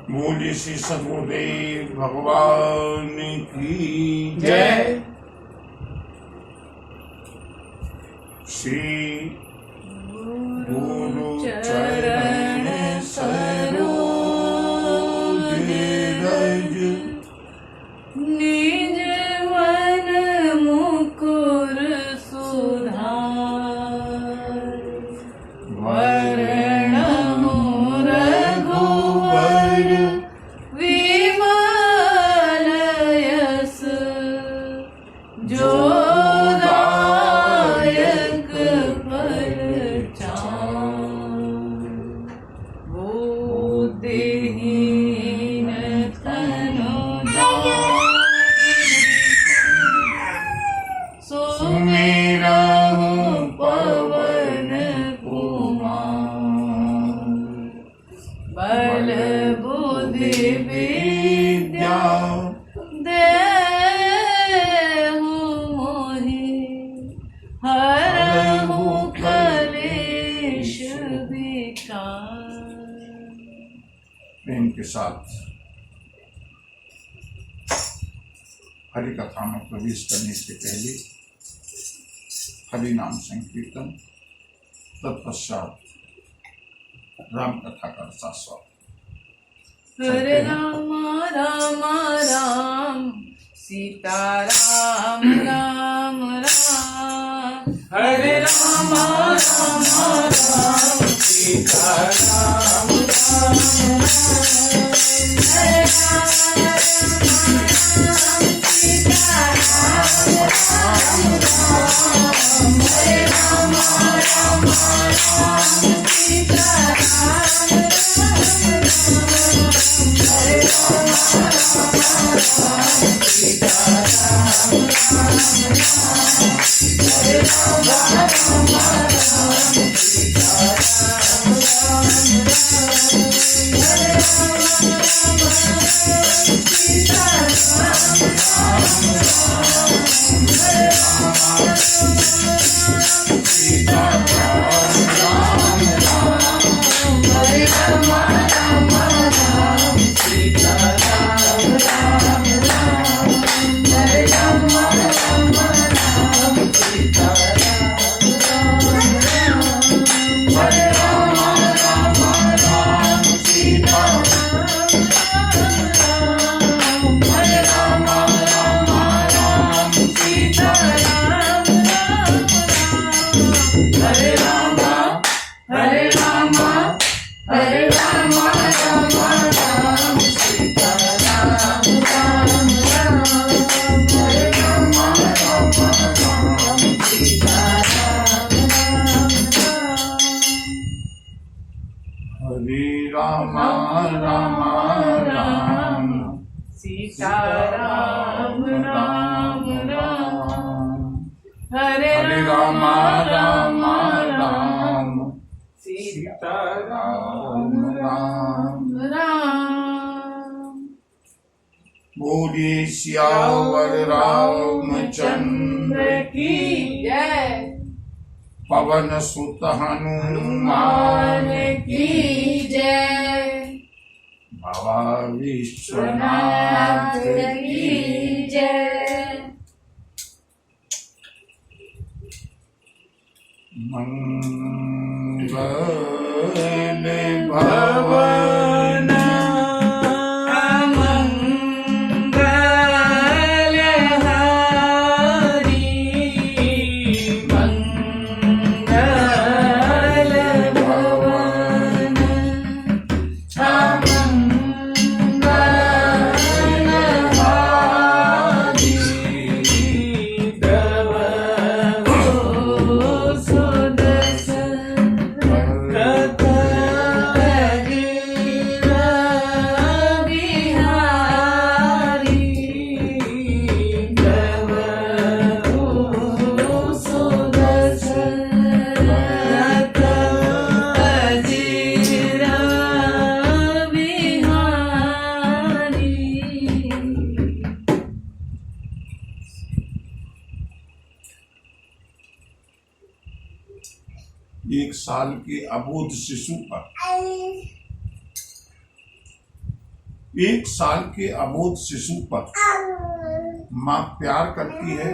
बोलिए श्री सदगुरुदेव भगवान की जय। श्री गुरु चरण सरोज रज निज मन मुकुर सुधार वरणहु रघुवर विमल यस जो दायक फल बुद्धिहीन तनु सुमिरहु पवन कुमार बल बुद्धि विद्या देहु मोहि हरहु कलेश विकार। प्रेम के साथ हरि कथा में प्रवेश करने से पहले हरि नाम संकीर्तन, तत्पश्चात राम कथा का शाश्वत। हरे राम राम राम सीता राम राम राम हरे राम राम राम सीता राम राम हरे राम सीता राम राम हरे राम सीता हरे राम राम राम सीता राम राम राम हरे राम राम राम सीता राम राम राम। बोलिए सियावर रामचंद्र की जय। पवन सुत हनुमान मान की जय। बाबा विश्वनाथ की जय। मंगल भवन साल के अबोध शिशु पर 1 साल के अबोध शिशु पर माँ प्यार करती है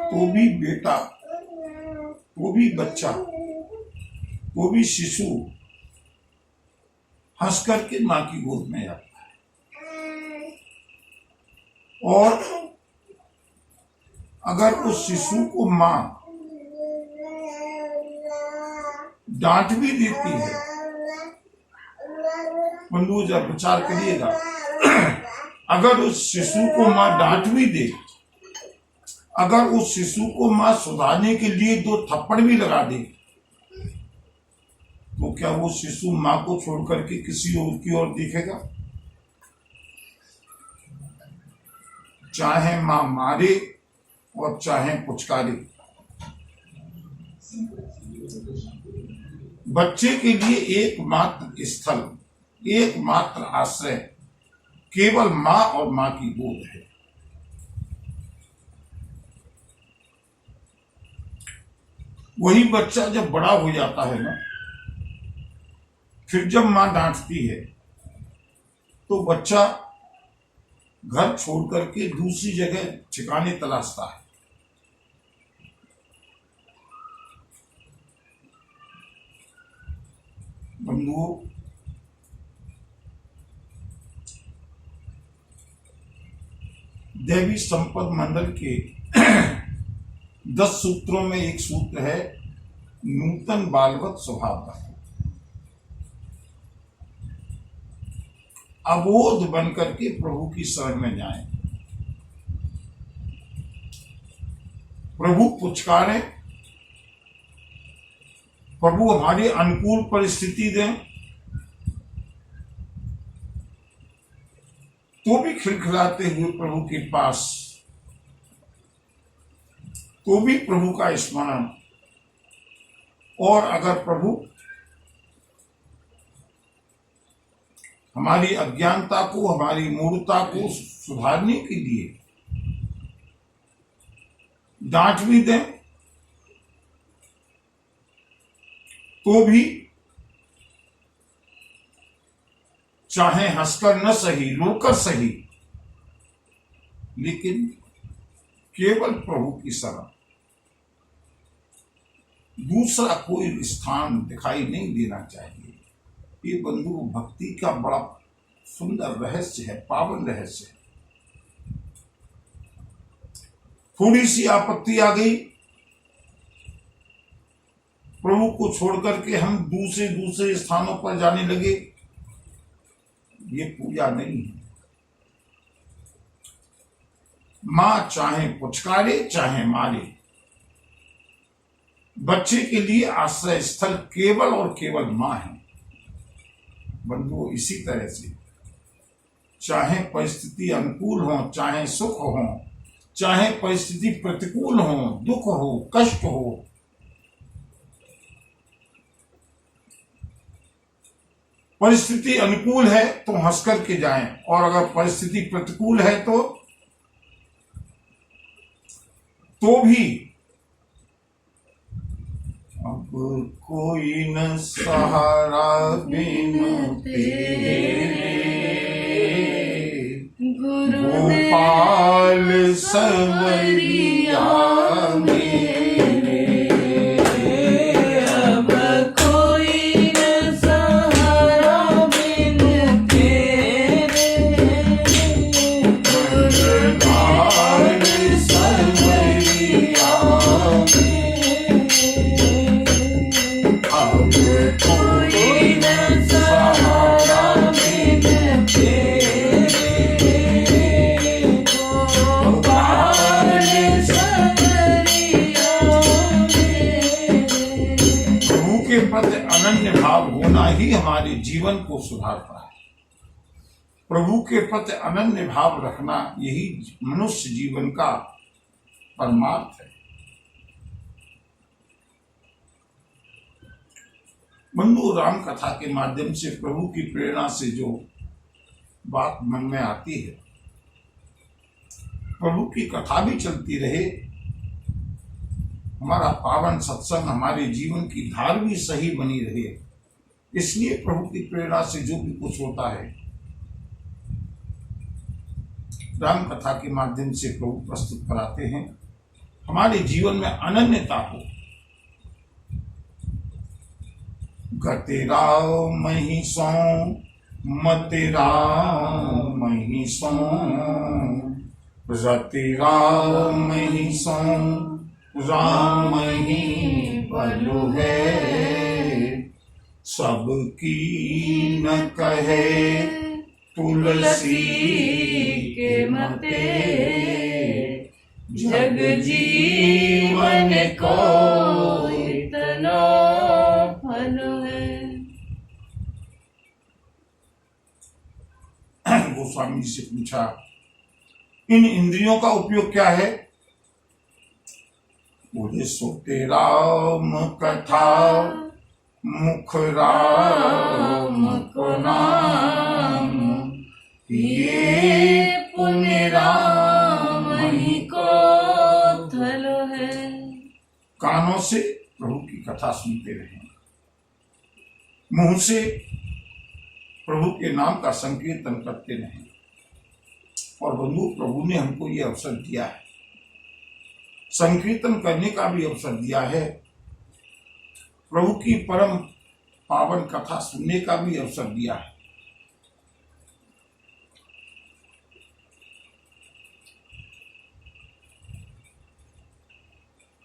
तो भी बेटा, तो भी बच्चा, तो भी शिशु हंस करके माँ की गोद में आता है। और अगर उस शिशु को माँ डांट भी देती है, बंधु जब विचार करिएगा, अगर उस शिशु को माँ डांट भी दे, अगर उस शिशु को माँ सुधारने के लिए 2 थप्पड़ भी लगा दे, तो क्या वो शिशु माँ को छोड़ करके किसी और की ओर देखेगा? चाहे माँ मारे और चाहे पुचकारे, बच्चे के लिए एकमात्र स्थल, एकमात्र आश्रय केवल माँ और माँ की गोद है। वही बच्चा जब बड़ा हो जाता है ना, फिर जब माँ डांटती है तो बच्चा घर छोड़ करके दूसरी जगह ठिकाने तलाशता है। बंधुओं, देवी संपद मंडल के 10 सूत्रों में एक सूत्र है, नूतन बालवत स्वभाव का। अबोध बनकर के प्रभु की शरण में जाएं, प्रभु पुचकारें, प्रभु हमारी अनुकूल परिस्थिति दें, तो भी खिलखिलाते हुए प्रभु के पास, तो भी प्रभु का स्मरण। और अगर प्रभु हमारी अज्ञानता को, हमारी मूर्खता को सुधारने के लिए डांट भी दें, तो भी चाहे हंसकर न सही, रोकर सही, लेकिन केवल प्रभु की शरण, दूसरा कोई स्थान दिखाई नहीं देना चाहिए। ये बंधु भक्ति का बड़ा सुंदर रहस्य है, पावन रहस्य है। थोड़ी सी आपत्ति आ गई, प्रभु को छोड़ करके हम दूसरे स्थानों पर जाने लगे, ये पूजा नहीं है। मां चाहे पुचकारे चाहे मारे, बच्चे के लिए आश्रय स्थल केवल और केवल मां है। बंधुओं, इसी तरह से चाहे परिस्थिति अनुकूल हो, चाहे सुख हो, चाहे परिस्थिति प्रतिकूल हो, दुख हो, कष्ट हो, परिस्थिति अनुकूल है तो हंस करके जाएं, और अगर परिस्थिति प्रतिकूल है तो भी अब कोई न सहारा बिन तेरे, गोपाल सवरिया मेरे, अब कोई न सहारा बिन तेरे, गोपाल सवरिया कोई न सहारा बिन प्रभु के प्रति अनन्य भाव होना ही हमारे जीवन को सुधारता है। प्रभु के प्रति अनन्य भाव रखना यही मनुष्य जीवन का परमार्थ है। बंधु, राम कथा के माध्यम से प्रभु की प्रेरणा से जो बात मन में आती है, प्रभु की कथा भी चलती रहे, हमारा पावन सत्संग, हमारे जीवन की धार भी सही बनी रहे, इसलिए प्रभु की प्रेरणा से जो भी कुछ होता है राम कथा के माध्यम से प्रभु प्रस्तुत कराते हैं, हमारे जीवन में अनन्यता हो। गते राम महिषो मते राम महिषो, रते राम महिषो राम ही बलु है, सबकी न कहे तुलसी के मते, जग जीवन को इतना फल है। गोस्वामी जी से पूछा, इन इंद्रियों का उपयोग क्या है? बोले, सोते राम कथा मुख राम को नाम, ये पुण्य राम ही को थल है। कानों से प्रभु की कथा सुनते रहें, मुंह से प्रभु के नाम का संकीर्तन करते रहें। और बंधु, प्रभु ने हमको ये अवसर दिया है, संकीर्तन करने का भी अवसर दिया है, प्रभु की परम पावन कथा सुनने का भी अवसर दिया है।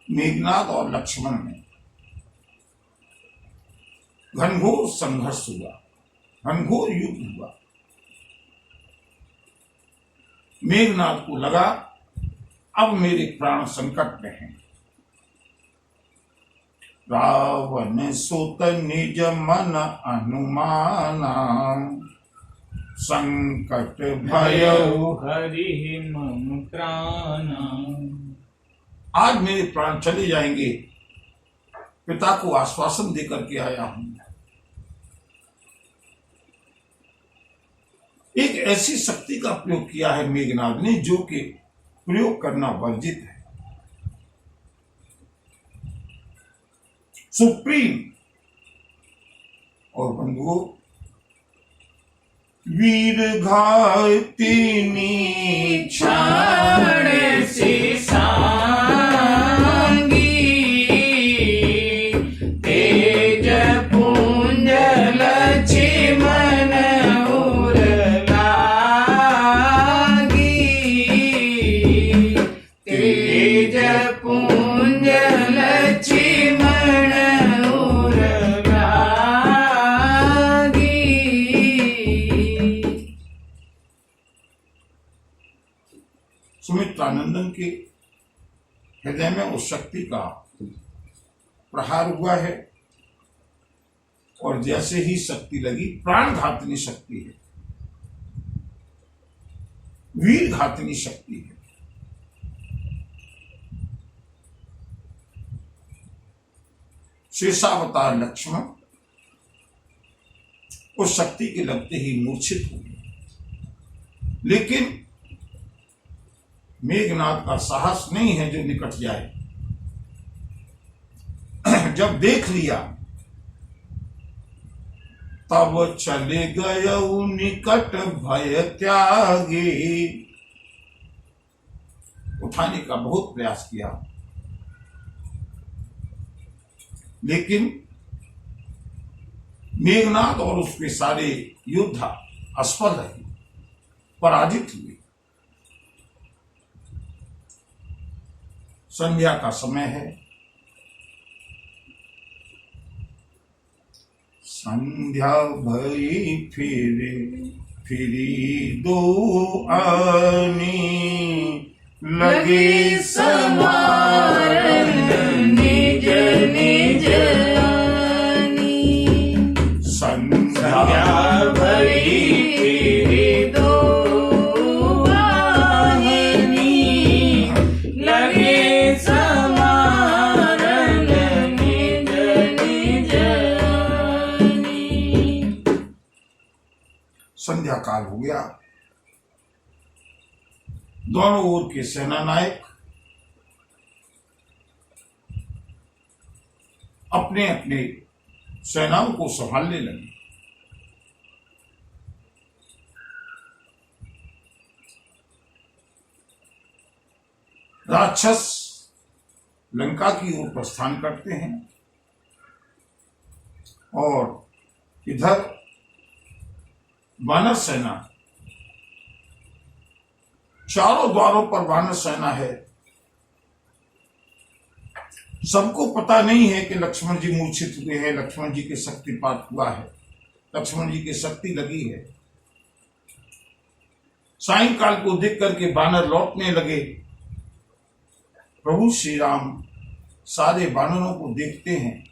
मेघनाद और लक्ष्मण में घनघोर संघर्ष हुआ, घनघोर युद्ध हुआ। मेघनाद को लगा अब मेरे प्राण संकट में हैं। रावण सुत निज मन अनुमाना, संकट भयउ हरि मम प्राणा। आज मेरे प्राण चले जाएंगे, पिता को आश्वासन देकर के आया हूं। एक ऐसी शक्ति का प्रयोग किया है मेघनाद ने जो कि प्रयोग करना वर्जित है। सुप्रीम। और बंधुओं, वीर घातिनी क्षण से सांगी, तेज पुंज लक्ष्मण उर लागी, तेज पुंज लक्ष्मण उर लागी। सुमित्रानंदन के हृदय में उस शक्ति का प्रहार हुआ है, और जैसे ही शक्ति लगी, प्राण घातनी शक्ति है, वीर घातनी शक्ति है। शेषावतार लक्ष्मण उस शक्ति के लगते ही मूर्छित हो गए, लेकिन मेघनाद का साहस नहीं है जो निकट जाए। जब देख लिया तब चले गए निकट भय त्यागी। उठाने का बहुत प्रयास किया, लेकिन मेघनाद और उसके सारे योद्धा असफल रहे, पराजित हुए। संध्या का समय है। संध्या भई फिरी दो आनी, लगे समारन निज निज आनी। संध्या भई दो आनी, लगे समारन निज निज आनी। संध्या काल हो गया। दोनों ओर के सेना नायक अपने अपने सेनाओं को संभालने लगे। राक्षस लंका की ओर प्रस्थान करते हैं और इधर वानर सेना, चारों द्वारों पर वानर सेना है। सबको पता नहीं है कि लक्ष्मण जी मूर्छित हुए हैं, लक्ष्मण जी के शक्तिपात हुआ है, लक्ष्मण जी की शक्ति लगी है। सायंकाल को देख करके वानर लौटने लगे। प्रभु श्री राम सारे वानरों को देखते हैं।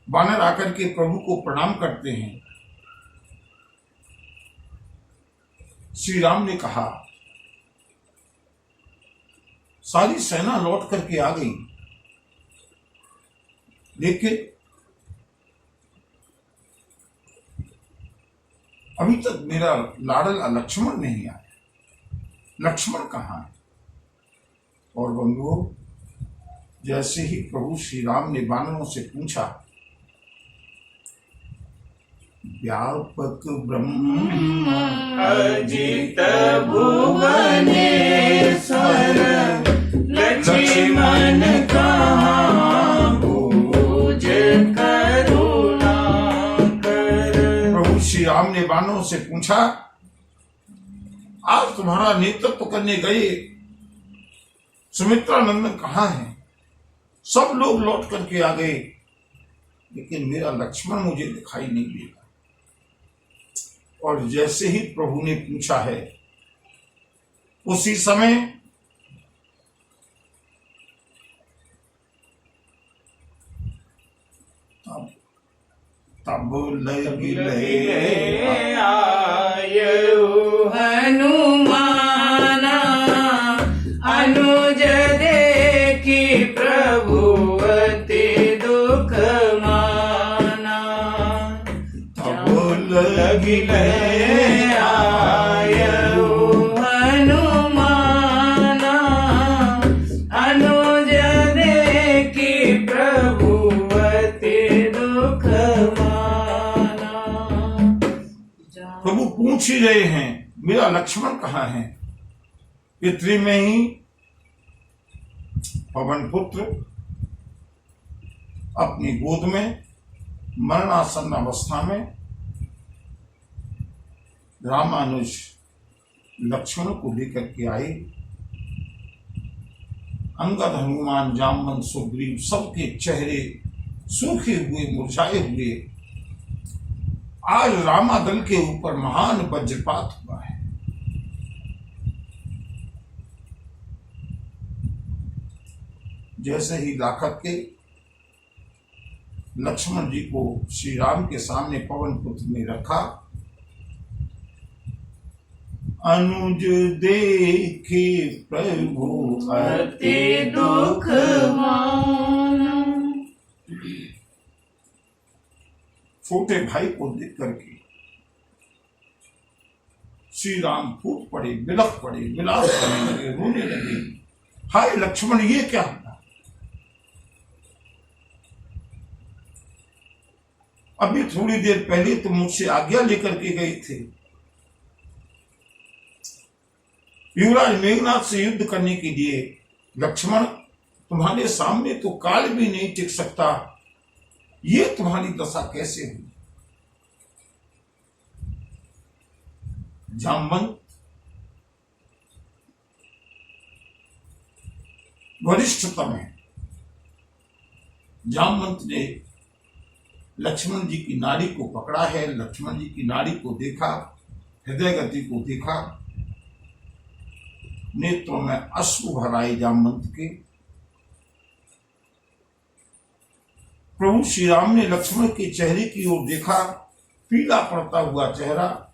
वानर आकर के प्रभु को प्रणाम करते हैं। श्री राम ने कहा, सारी सेना लौट करके आ गई, लेकिन अभी तक मेरा लाडला लक्ष्मण नहीं आया। लक्ष्मण कहाँ है? और बंधुओं, जैसे ही प्रभु श्री राम ने वानरों से पूछा, व्यापक ब्रह्म अजित भुवनेश्वर लक्ष्मण कहाँ पूज करुणा कर। प्रभु श्री राम ने वानरों से पूछा, आज तुम्हारा नेतृत्व करने गए सुमित्रा नंदन कहाँ है? सब लोग लौट करके आ गए, लेकिन मेरा लक्ष्मण मुझे दिखाई नहीं देगा। और जैसे ही प्रभु ने पूछा है, उसी समय तब लगी आयु हनुमाना अनुज देखी प्रभु अति दुख माना। तब लगी आयु हनुमाना अनुज देखी प्रभु अति दुख माना। प्रभु पूछ ही रहे हैं, मेरा लक्ष्मण कहाँ है? इतने में ही पवन पुत्र अपनी गोद में मरणासन्न अवस्था में रामानुज लक्ष्मण को लेकर के आए। अंगद, हनुमान, जामवंत, सुग्रीव सबके चेहरे सूखे हुए, मुरझाए हुए। आज रामादल के ऊपर महान वज्रपात हुआ है। जैसे ही लाखक के लक्ष्मण जी को श्री राम के सामने पवन पुत्र ने रखा, अनुज देखे प्रभु अति दुख माना। छोटे भाई को देख करके श्री राम फूट पड़े, बिलख पड़े, विलास करने लगे, रोने लगे। हाय लक्ष्मण, ये क्या हुआ? अभी थोड़ी देर पहले तुम मुझसे आज्ञा लेकर के गए थे, युवराज मेघनाथ से युद्ध करने के लिए। लक्ष्मण, तुम्हारे सामने तो काल भी नहीं टिक सकता, ये तुम्हारी दशा कैसे हुई? जामवंत वरिष्ठतम है। जामवंत ने लक्ष्मण जी की नाड़ी को पकड़ा है, लक्ष्मण जी की नाड़ी को देखा, हृदय गति को देखा, नेत्रों में अश्रु भर आए जामवंत के। प्रभु श्री राम ने लक्ष्मण के चेहरे की ओर देखा, पीला पड़ता हुआ चेहरा,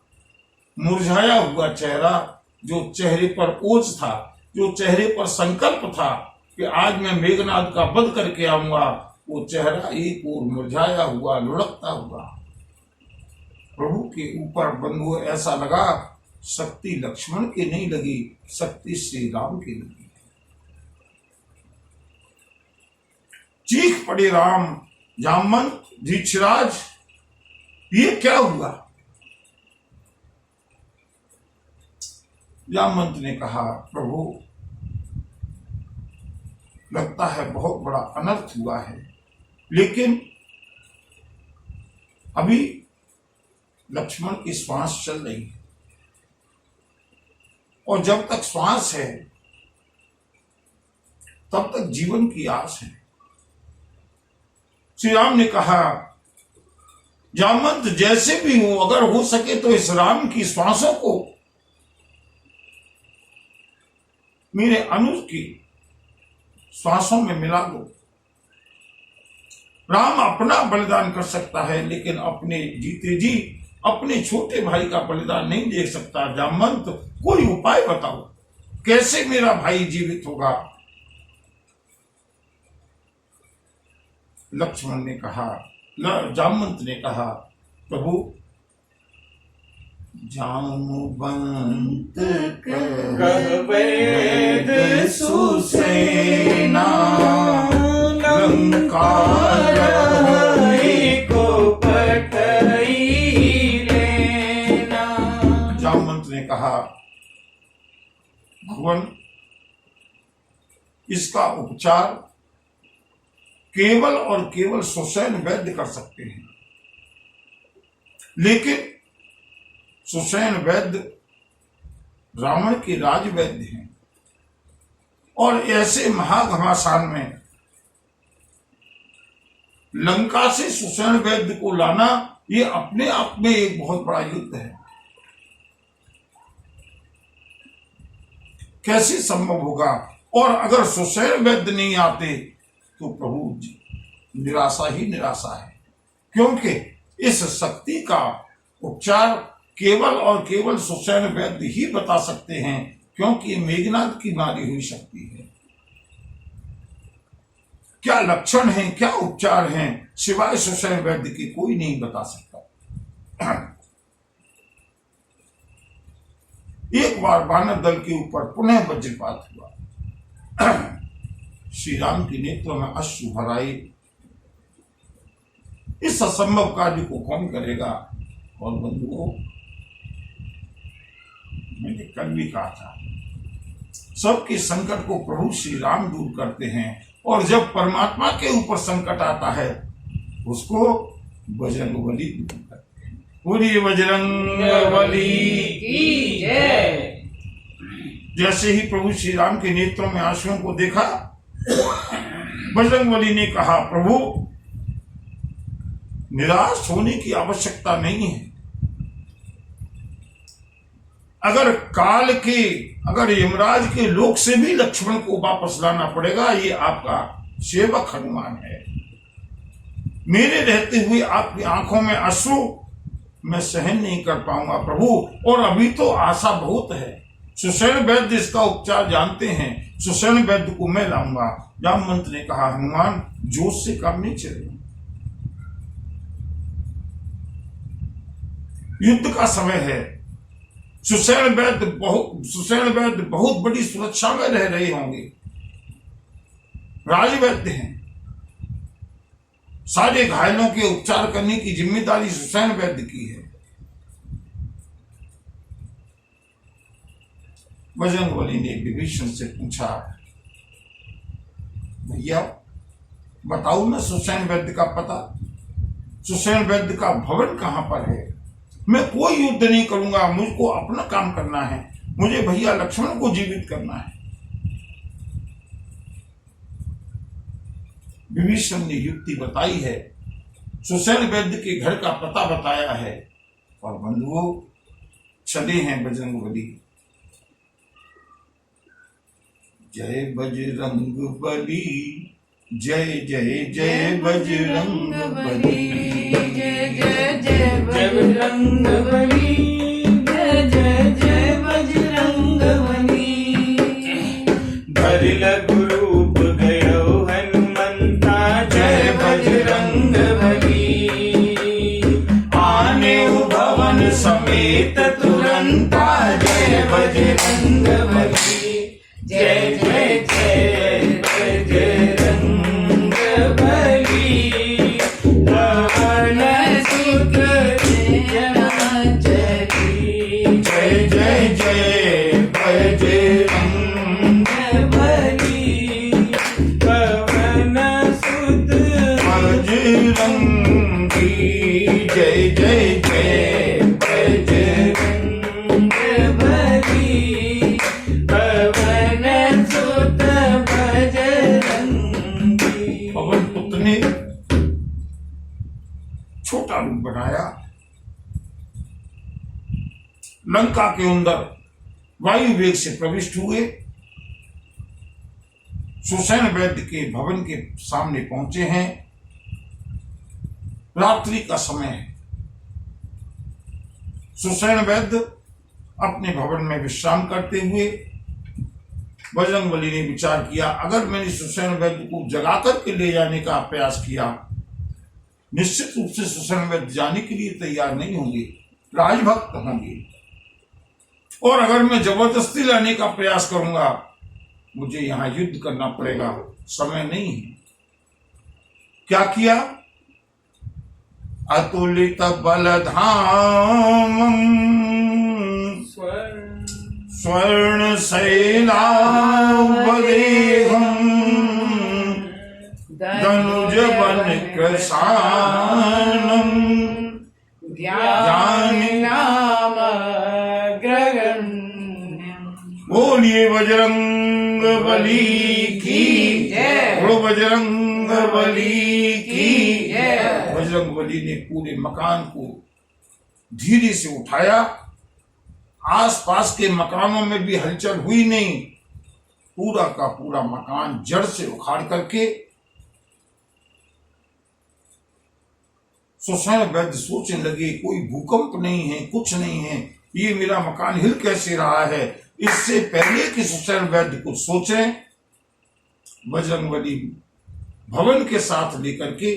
मुरझाया हुआ चेहरा, जो चेहरे पर ओज था, जो चेहरे पर संकल्प था कि आज मैं मेघनाद का वध करके आऊंगा, वो चेहरा एक ओर मुरझाया हुआ, लुढ़कता हुआ। प्रभु के ऊपर बंधु ऐसा लगा, शक्ति लक्ष्मण की नहीं लगी, शक्ति श्री राम की लगी। चीख पड़े राम, जामवंत, दीक्षराज, ये क्या हुआ? जामवंत ने कहा, प्रभु लगता है बहुत बड़ा अनर्थ हुआ है, लेकिन अभी लक्ष्मण की श्वास चल रही है और जब तक श्वास है तब तक जीवन की आस है। श्री राम ने कहा, जामवंत जैसे भी हो, अगर हो सके तो इस राम की श्वासों को मेरे अनुज की श्वासों में मिला दो। राम अपना बलिदान कर सकता है, लेकिन अपने जीते जी अपने छोटे भाई का बलिदान नहीं दे सकता। जामवंत, कोई उपाय बताओ, कैसे मेरा भाई जीवित होगा? लक्ष्मण ने कहा, जामवंत ने कहा, प्रभु जामवंत कह वेद सुसेना, लंका को पठई लेना। जामवंत ने कहा, भगवान इसका उपचार केवल और केवल सुसैन वैद्य कर सकते हैं, लेकिन सुसैन वैद्य रावण के राज वैद्य हैं और ऐसे महाघमासान में लंका से सुसैन वैद्य को लाना ये अपने आप में एक बहुत बड़ा युद्ध है। कैसे संभव होगा? और अगर सुसैन वैद्य नहीं आते तो प्रभु निराशा ही निराशा है, क्योंकि इस शक्ति का उपचार केवल और केवल सुसैन वैद्य ही बता सकते हैं, क्योंकि ये मेघनाद की मारी हुई शक्ति है। क्या लक्षण है, क्या उपचार है, सिवाय सुसैन वैद्य की कोई नहीं बता सकता। एक बार वानर दल के ऊपर पुनः वज्रपात हुआ। श्री राम के नेत्रों में अश्रु भर आए। इस असंभव कार्य को कौन करेगा? और बंधुओं, मैंने कल भी कहा था, सबके संकट को प्रभु श्री राम दूर करते हैं, और जब परमात्मा के ऊपर संकट आता है उसको बजरंगबली दूर करते हैं। पूरी बजरंगबली की जय। जैसे ही प्रभु श्री राम के नेत्रों में आंसुओं को देखा, बजरंगबली ने कहा, प्रभु निराश होने की आवश्यकता नहीं है। अगर यमराज के लोक से भी लक्ष्मण को वापस लाना पड़ेगा, ये आपका सेवक हनुमान है। मेरे रहते हुए आपकी आंखों में अश्रु मैं सहन नहीं कर पाऊंगा प्रभु, और अभी तो आशा बहुत है। सुसैन वैद्य इसका उपचार जानते हैं, सुसैन वैद्य को मैं लाऊंगा। जामवंत ने कहा, हनुमान जोश से काम नहीं चलेगा, युद्ध का समय है। सुसैन वैद्य बहुत बड़ी सुरक्षा में रह रहे होंगे, राजवैद्य हैं। सारे घायलों के उपचार करने की जिम्मेदारी सुसैन वैद्य की है। बजरंगबली ने विभीषण से पूछा, भैया बताओ ना सुसैन वैद्य का पता, सुसैन वैद्य का भवन कहां पर है? मैं कोई युद्ध नहीं करूंगा, मुझको अपना काम करना है, मुझे भैया लक्ष्मण को जीवित करना है। विभीषण ने युक्ति बताई है, सुसैन वैद्य के घर का पता बताया है, और बंधुओं चले हैं बजरंगबली। जय बजरंगबली, जय जय जय बजरंगबली, जय जय जय बजरंगबली, जय जय जय बजरंगबली। धरि लघु रूप गयो हनुमंता, जय बजरंगबली। आने भवन समेत तुरंता, जय बजरंगबली। जय जय जय बजरंगबली। बजरंगी जय जय जय बजरंग बली पवन सुत बजरंगी। पवन पुत्र ने छोटा रूप बनाया, लंका के अंदर वायु वेग से प्रविष्ट हुए, सुसैन वैद्य के भवन के सामने पहुंचे हैं। रात्रि का समय है। सुसैन वैद्य अपने भवन में विश्राम करते हुए बजरंगबली ने विचार किया, अगर मैंने सुसैन वैद्य को जगा करके ले जाने का प्रयास किया, निश्चित रूप से सुसैन वैद्य जाने के लिए तैयार नहीं होंगे, राजभक्त होंगे, और अगर मैं जबरदस्ती लाने का प्रयास करूंगा मुझे यहां युद्ध करना पड़ेगा, समय नहीं है। क्या किया? अतुलित बलधाम स्वर्ण शैलावदेहम् धनुज बन कृशानम ज्ञानी नाम ग्रगण। बोलिए बजरंग बली की जय। बोलो बजरंग बली की जय। बजरंग बली ने पूरे मकान को धीरे से उठाया। आसपास के मकानों में भी हलचल हुई नहीं, पूरा का पूरा मकान जड़ से उखाड़ करके सुसैन वैद्य सोचने लगे, कोई भूकंप नहीं है, कुछ नहीं है, ये मेरा मकान हिल कैसे रहा है। इससे पहले कि सुसैन वैद्य कुछ सोचे, बजरंगबली भवन के साथ लेकर के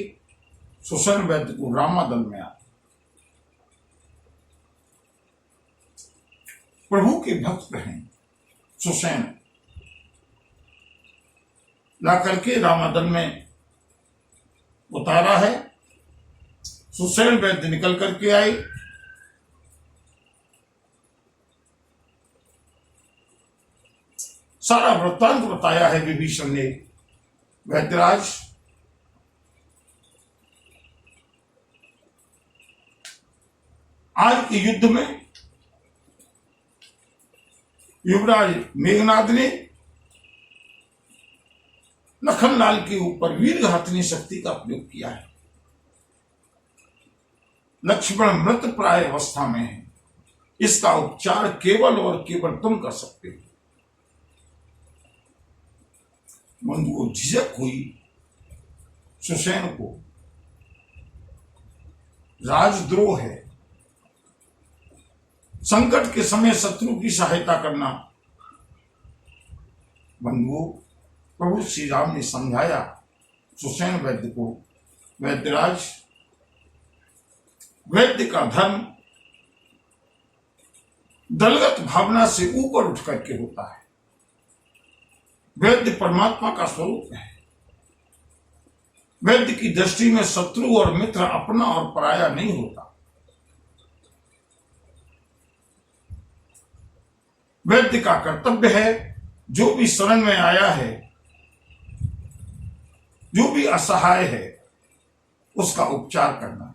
सुसैन वैद्य को रामादल में आए। प्रभु के भक्त हैं सुसैन, ला करके रामादल में उतारा है। सुसैन वैद्य निकल करके आए। सारा वृत्तांत बताया है विभीषण ने। वैद्यराज, आज के युद्ध में युवराज मेघनाद ने लखनलाल के ऊपर वीरघातनी शक्ति का प्रयोग किया है। लक्ष्मण मृत प्राय अवस्था में है, इसका उपचार केवल और केवल तुम कर सकते हो। बंधु को झिझक हुई सुसैन को, राजद्रोह है, संकट के समय शत्रु की सहायता करना। बंधुओं, प्रभु श्री राम ने समझाया सुसैन वैद्य को, वैद्यराज, वैद्य का धर्म दलगत भावना से ऊपर उठ करके होता है। वैद्य परमात्मा का स्वरूप है। वैद्य की दृष्टि में शत्रु और मित्र अपना और पराया नहीं होता। वैद्य का कर्तव्य है, जो भी शरण में आया है, जो भी असहाय है, उसका उपचार करना।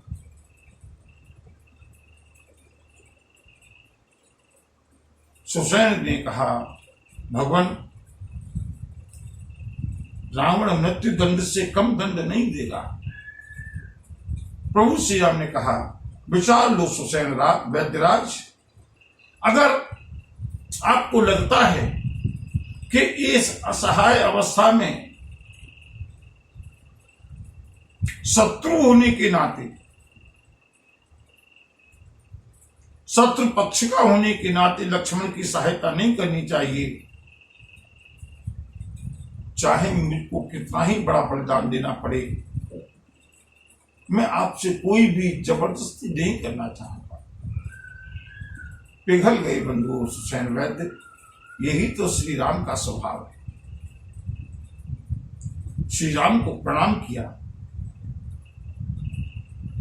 सुसैन ने कहा, भगवान, रावण मृत्यु दंड से कम दंड नहीं देगा। प्रभु श्री राम ने कहा, विचार लो सुसैन वैद्यराज, अगर आपको लगता है कि इस असहाय अवस्था में शत्रु होने के नाते, शत्रु पक्ष का होने के नाते लक्ष्मण की सहायता नहीं करनी चाहिए, चाहे मुझको कितना ही बड़ा बलिदान देना पड़े, मैं आपसे कोई भी जबरदस्ती नहीं करना चाहता। पिघल गए बंधु सुसैन वैद्य। यही तो श्री राम का स्वभाव है। श्री राम को प्रणाम किया,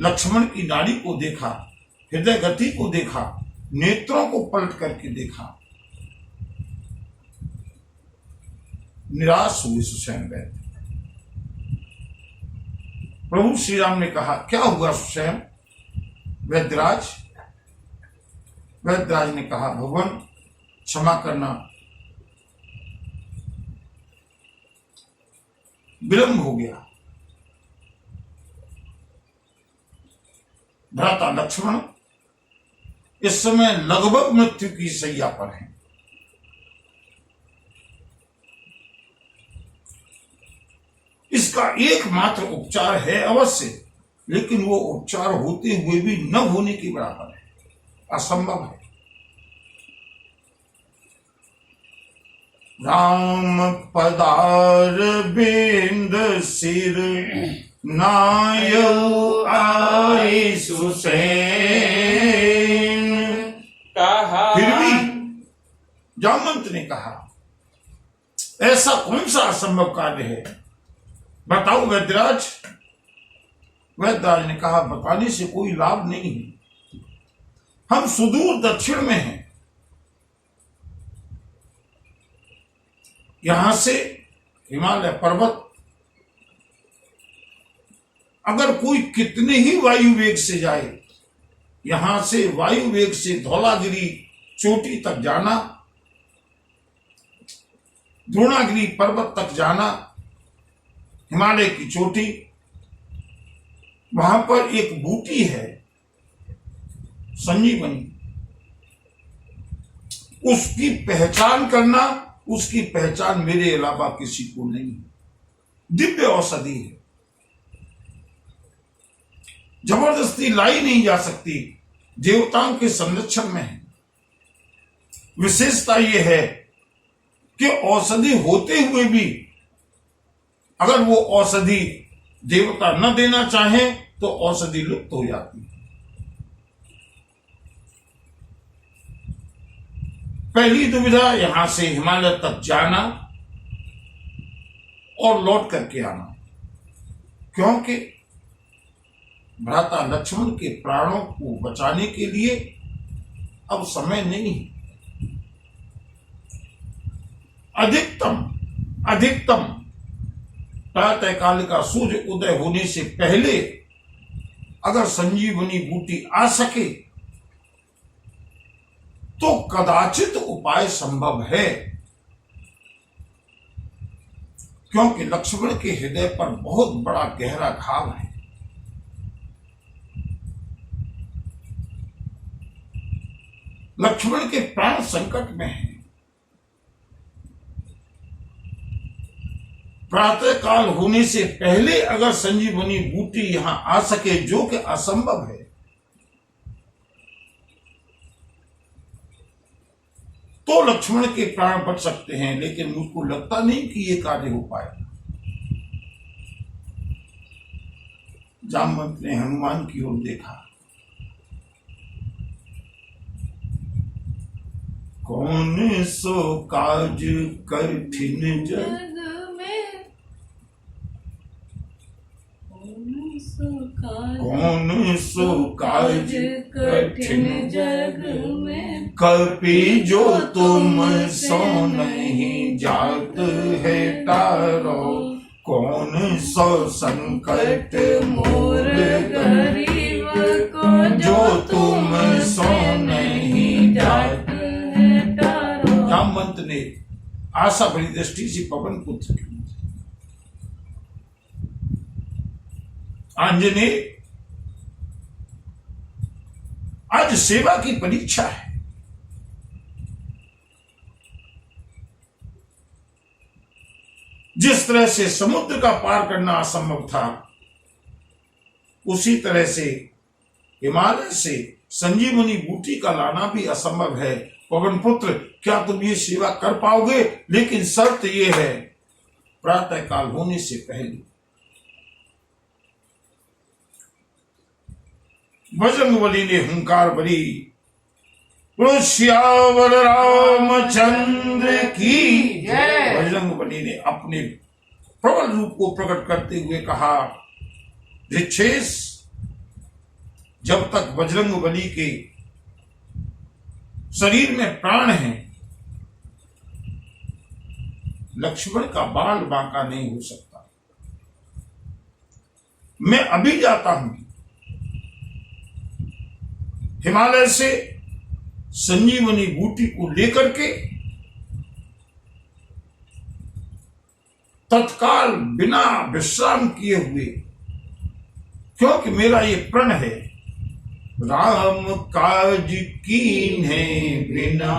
लक्ष्मण की नाड़ी को देखा, हृदय गति को देखा, नेत्रों को पलट करके देखा। निराश हुए सुसैन वैद्य। प्रभु श्री राम ने कहा, क्या हुआ स्वयं वैद्यराज? वैद्यराज ने कहा, भगवान क्षमा करना, विलंब हो गया। भ्राता लक्ष्मण इस समय लगभग मृत्यु की शैया पर हैं। इसका एकमात्र उपचार है अवश्य, लेकिन वो उपचार होते हुए भी न होने के बराबर है, असंभव है। राम पदार बिंद सिर नायऊ आई सुसैन। कहा फिर भी जामवंत ने कहा, ऐसा कौन सा असंभव कार्य है, बताओ वैद्यराज। वैद्यराज ने कहा, बताने से कोई लाभ नहीं है, हम सुदूर दक्षिण में हैं। यहां से हिमालय पर्वत अगर कोई कितने ही वायु वेग से जाए, यहां से वायु वेग से धौलागिरी चोटी तक जाना, द्रोणागिरी पर्वत तक जाना, हिमालय की चोटी, वहां पर एक बूटी है संजीवनी, उसकी पहचान करना, उसकी पहचान मेरे अलावा किसी को नहीं है। दिव्य औषधि है, जबरदस्ती लाई नहीं जा सकती, देवताओं के संरक्षण में है। विशेषता यह है कि औषधि होते हुए भी अगर वो औषधि देवता न देना चाहे तो औषधि लुप्त हो जाती है। पहली दुविधा यहां से हिमालय तक जाना और लौट करके आना, क्योंकि भ्राता लक्ष्मण के प्राणों को बचाने के लिए अब समय नहीं है। अधिकतम प्रातः काल का सूर्य उदय होने से पहले अगर संजीवनी बूटी आ सके तो कदाचित उपाय संभव है, क्योंकि लक्ष्मण के हृदय पर बहुत बड़ा गहरा घाव है। लक्ष्मण के प्राण संकट में हैं। प्रातः काल होने से पहले अगर संजीवनी बूटी यहां आ सके, जो कि असंभव है, तो लक्ष्मण के प्राण बच सकते हैं, लेकिन मुझको लगता नहीं कि यह कार्य हो पाएगा। जामवंत ने हनुमान की ओर देखा। कौन सो काज कठिन जग में, कौन सो काज कठिन जग में, कपि जो तुम सो नहीं जात है तारो, कौन सो संकट मोर गरीब को, जो तुम सो नहीं जात है तारो। जामवंत ने आशा भरी दृष्टि से पवन पुत्र की, आंजनेय आज सेवा की परीक्षा है। जिस तरह से समुद्र का पार करना असंभव था, उसी तरह से हिमालय से संजीवनी बूटी का लाना भी असंभव है। पवन पुत्र, क्या तुम ये सेवा कर पाओगे? लेकिन शर्त यह है, प्रातः काल होने से पहले। बजरंगबली ने हुंकार भरी, श्यावर रामचंद्र की जय। बजरंगबली ने अपने प्रबल रूप को प्रकट करते हुए कहा, ऋक्षेश, जब तक बजरंगबली के शरीर में प्राण है, लक्ष्मण का बाल बांका नहीं हो सकता। मैं अभी जाता हूं हिमालय से संजीवनी बूटी को लेकर के तत्काल बिना विश्राम किए हुए, क्योंकि मेरा ये प्रण है, राम काज कीन्हे बिना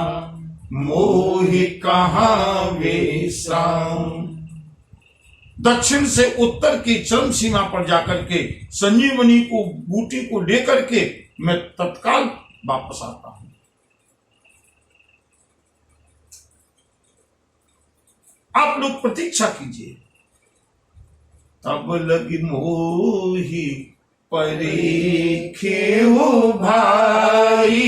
मोहि कहाँ विश्राम। दक्षिण से उत्तर की चरम सीमा पर जाकर के संजीवनी को बूटी को लेकर के मैं तत्काल वापस आता हूं। आप लोग प्रतीक्षा कीजिए। तब लगी मोही परीखे हो भाई,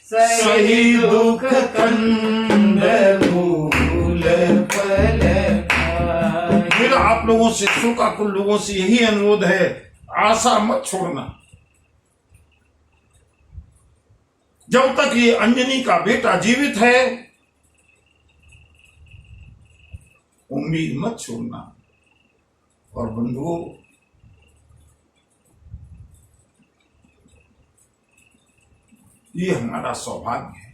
सही दुख कंद भूल फल खाई। मेरा आप लोगों से, शोकाकुल लोगों से यही अनुरोध है, आशा मत छोड़ना। जब तक ये अंजनी का बेटा जीवित है, उम्मीद मत छोड़ना। और बंधुओं, ये हमारा सौभाग्य है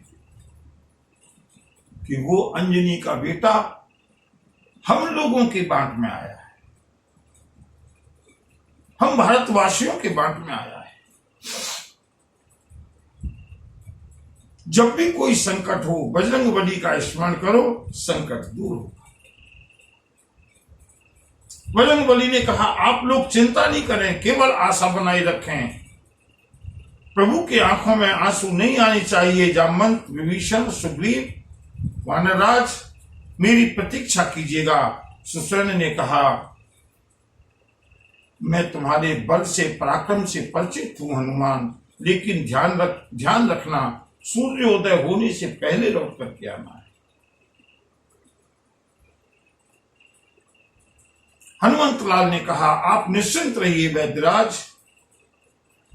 कि वो अंजनी का बेटा हम लोगों के बाट में आया है, हम भारतवासियों के बाट में आया है। जब भी कोई संकट हो, बजरंगबली का स्मरण करो, संकट दूर होगा। बजरंगबली ने कहा, आप लोग चिंता नहीं करें, केवल आशा बनाए रखें। प्रभु की आंखों में आंसू नहीं आने चाहिए। जामवंत, विभीषण, सुग्रीव, वानरराज, मेरी प्रतीक्षा कीजिएगा। सुसेन ने कहा, मैं तुम्हारे बल से, पराक्रम से परिचित हूं हनुमान, लेकिन ध्यान रखना, सूर्योदय होने से पहले लौट करके आना है। हनुमंत लाल ने कहा, आप निश्चिंत रहिए वैद्यराज,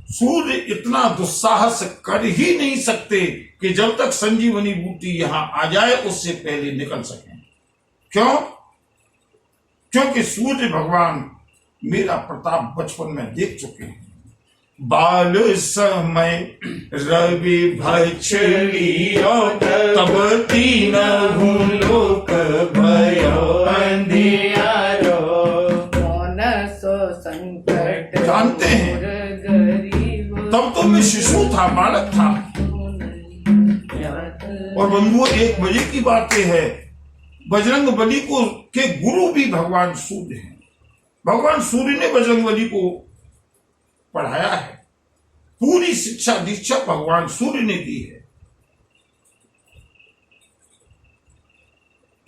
सूर्य इतना दुस्साहस कर ही नहीं सकते कि जब तक संजीवनी बूटी यहां आ जाए उससे पहले निकल सकें। क्यों? क्योंकि सूर्य भगवान मेरा प्रताप बचपन में देख चुके हैं। बाल समय रवि भक्ष लियो, तब तीनहु लोक भयो अंधियारो। संकट जानते हैं, तब तो मैं शिशु था, बालक था। और बंधुओं, 1 बजे की बात यह है, बजरंगबली को के गुरु भी भगवान सूर्य हैं। भगवान सूर्य ने बजरंगबली को पढ़ाया है। पूरी शिक्षा दीक्षा भगवान सूर्य ने दी है।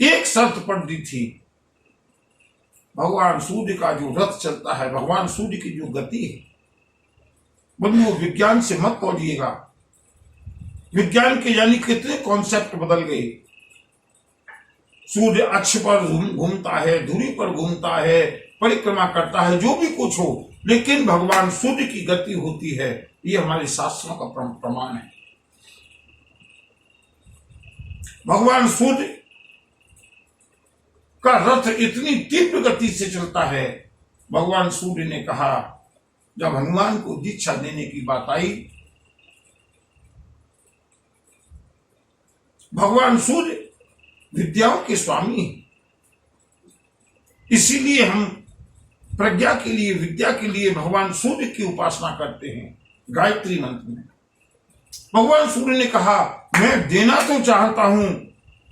एक शर्त पर दी थी, भगवान सूर्य का जो रथ चलता है, भगवान सूर्य की जो गति है, बंधुओं, विज्ञान से मत तोलिएगा। विज्ञान के यानी कितने कॉन्सेप्ट बदल गए। सूर्य अक्ष पर घूमता है, धुरी पर घूमता है, परिक्रमा करता है, जो भी कुछ हो, लेकिन भगवान सूर्य की गति होती है। ये हमारे शास्त्रों का प्रमाण है। भगवान सूर्य का रथ इतनी तीव्र गति से चलता है। भगवान सूर्य ने कहा, जब हनुमान को दीक्षा देने की बात आई, भगवान सूर्य विद्याओं के स्वामी हैं, इसीलिए हम प्रज्ञा के लिए, विद्या के लिए भगवान सूर्य की उपासना करते हैं। गायत्री मंत्र में भगवान सूर्य ने कहा, मैं देना तो चाहता हूं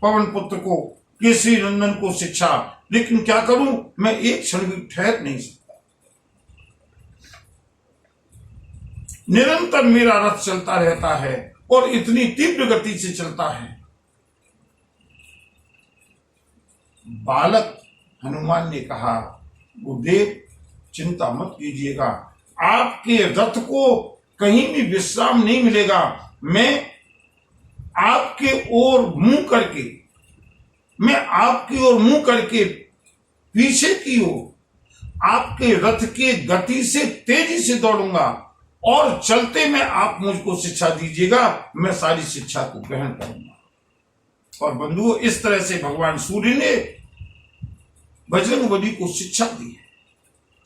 पवन पुत्र को, केसरी नंदन को शिक्षा, लेकिन क्या करूं, मैं एक क्षण भी ठहर नहीं सकता। निरंतर मेरा रथ चलता रहता है और इतनी तीव्र गति से चलता है। बालक हनुमान ने कहा, गुरुदेव चिंता मत कीजिएगा, आपके रथ को कहीं भी विश्राम नहीं मिलेगा। मैं आपके ओर मुंह करके पीछे की ओर आपके रथ के गति से तेजी से दौड़ूंगा और चलते में आप मुझको शिक्षा दीजिएगा, मैं सारी शिक्षा को ग्रहण करूंगा। और बंधुओं, इस तरह से भगवान सूर्य ने बजरंगबली को शिक्षा दी है।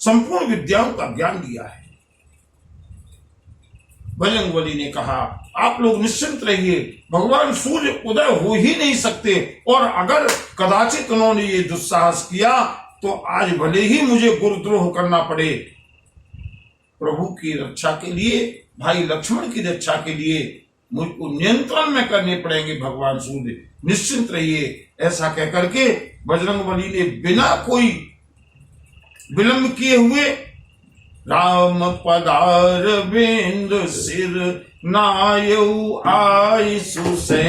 संपूर्ण विद्याओं का ज्ञान दिया है। बजरंगबली ने कहा आप लोग निश्चिंत रहिए, भगवान सूर्य उदय हो ही नहीं सकते, और अगर कदाचित उन्होंने ये दुस्साहस किया तो आज भले ही मुझे गुरुद्रोह करना पड़े, प्रभु की रक्षा के लिए, भाई लक्ष्मण की रक्षा के लिए मुझको नियंत्रण में करने पड़ेंगे भगवान सूर्य, निश्चिंत रहिए। ऐसा कहकर के बजरंगबली ने बिना कोई विलंब किए हुए राम पदार बिंद सिर नायऊ आई सुसैन,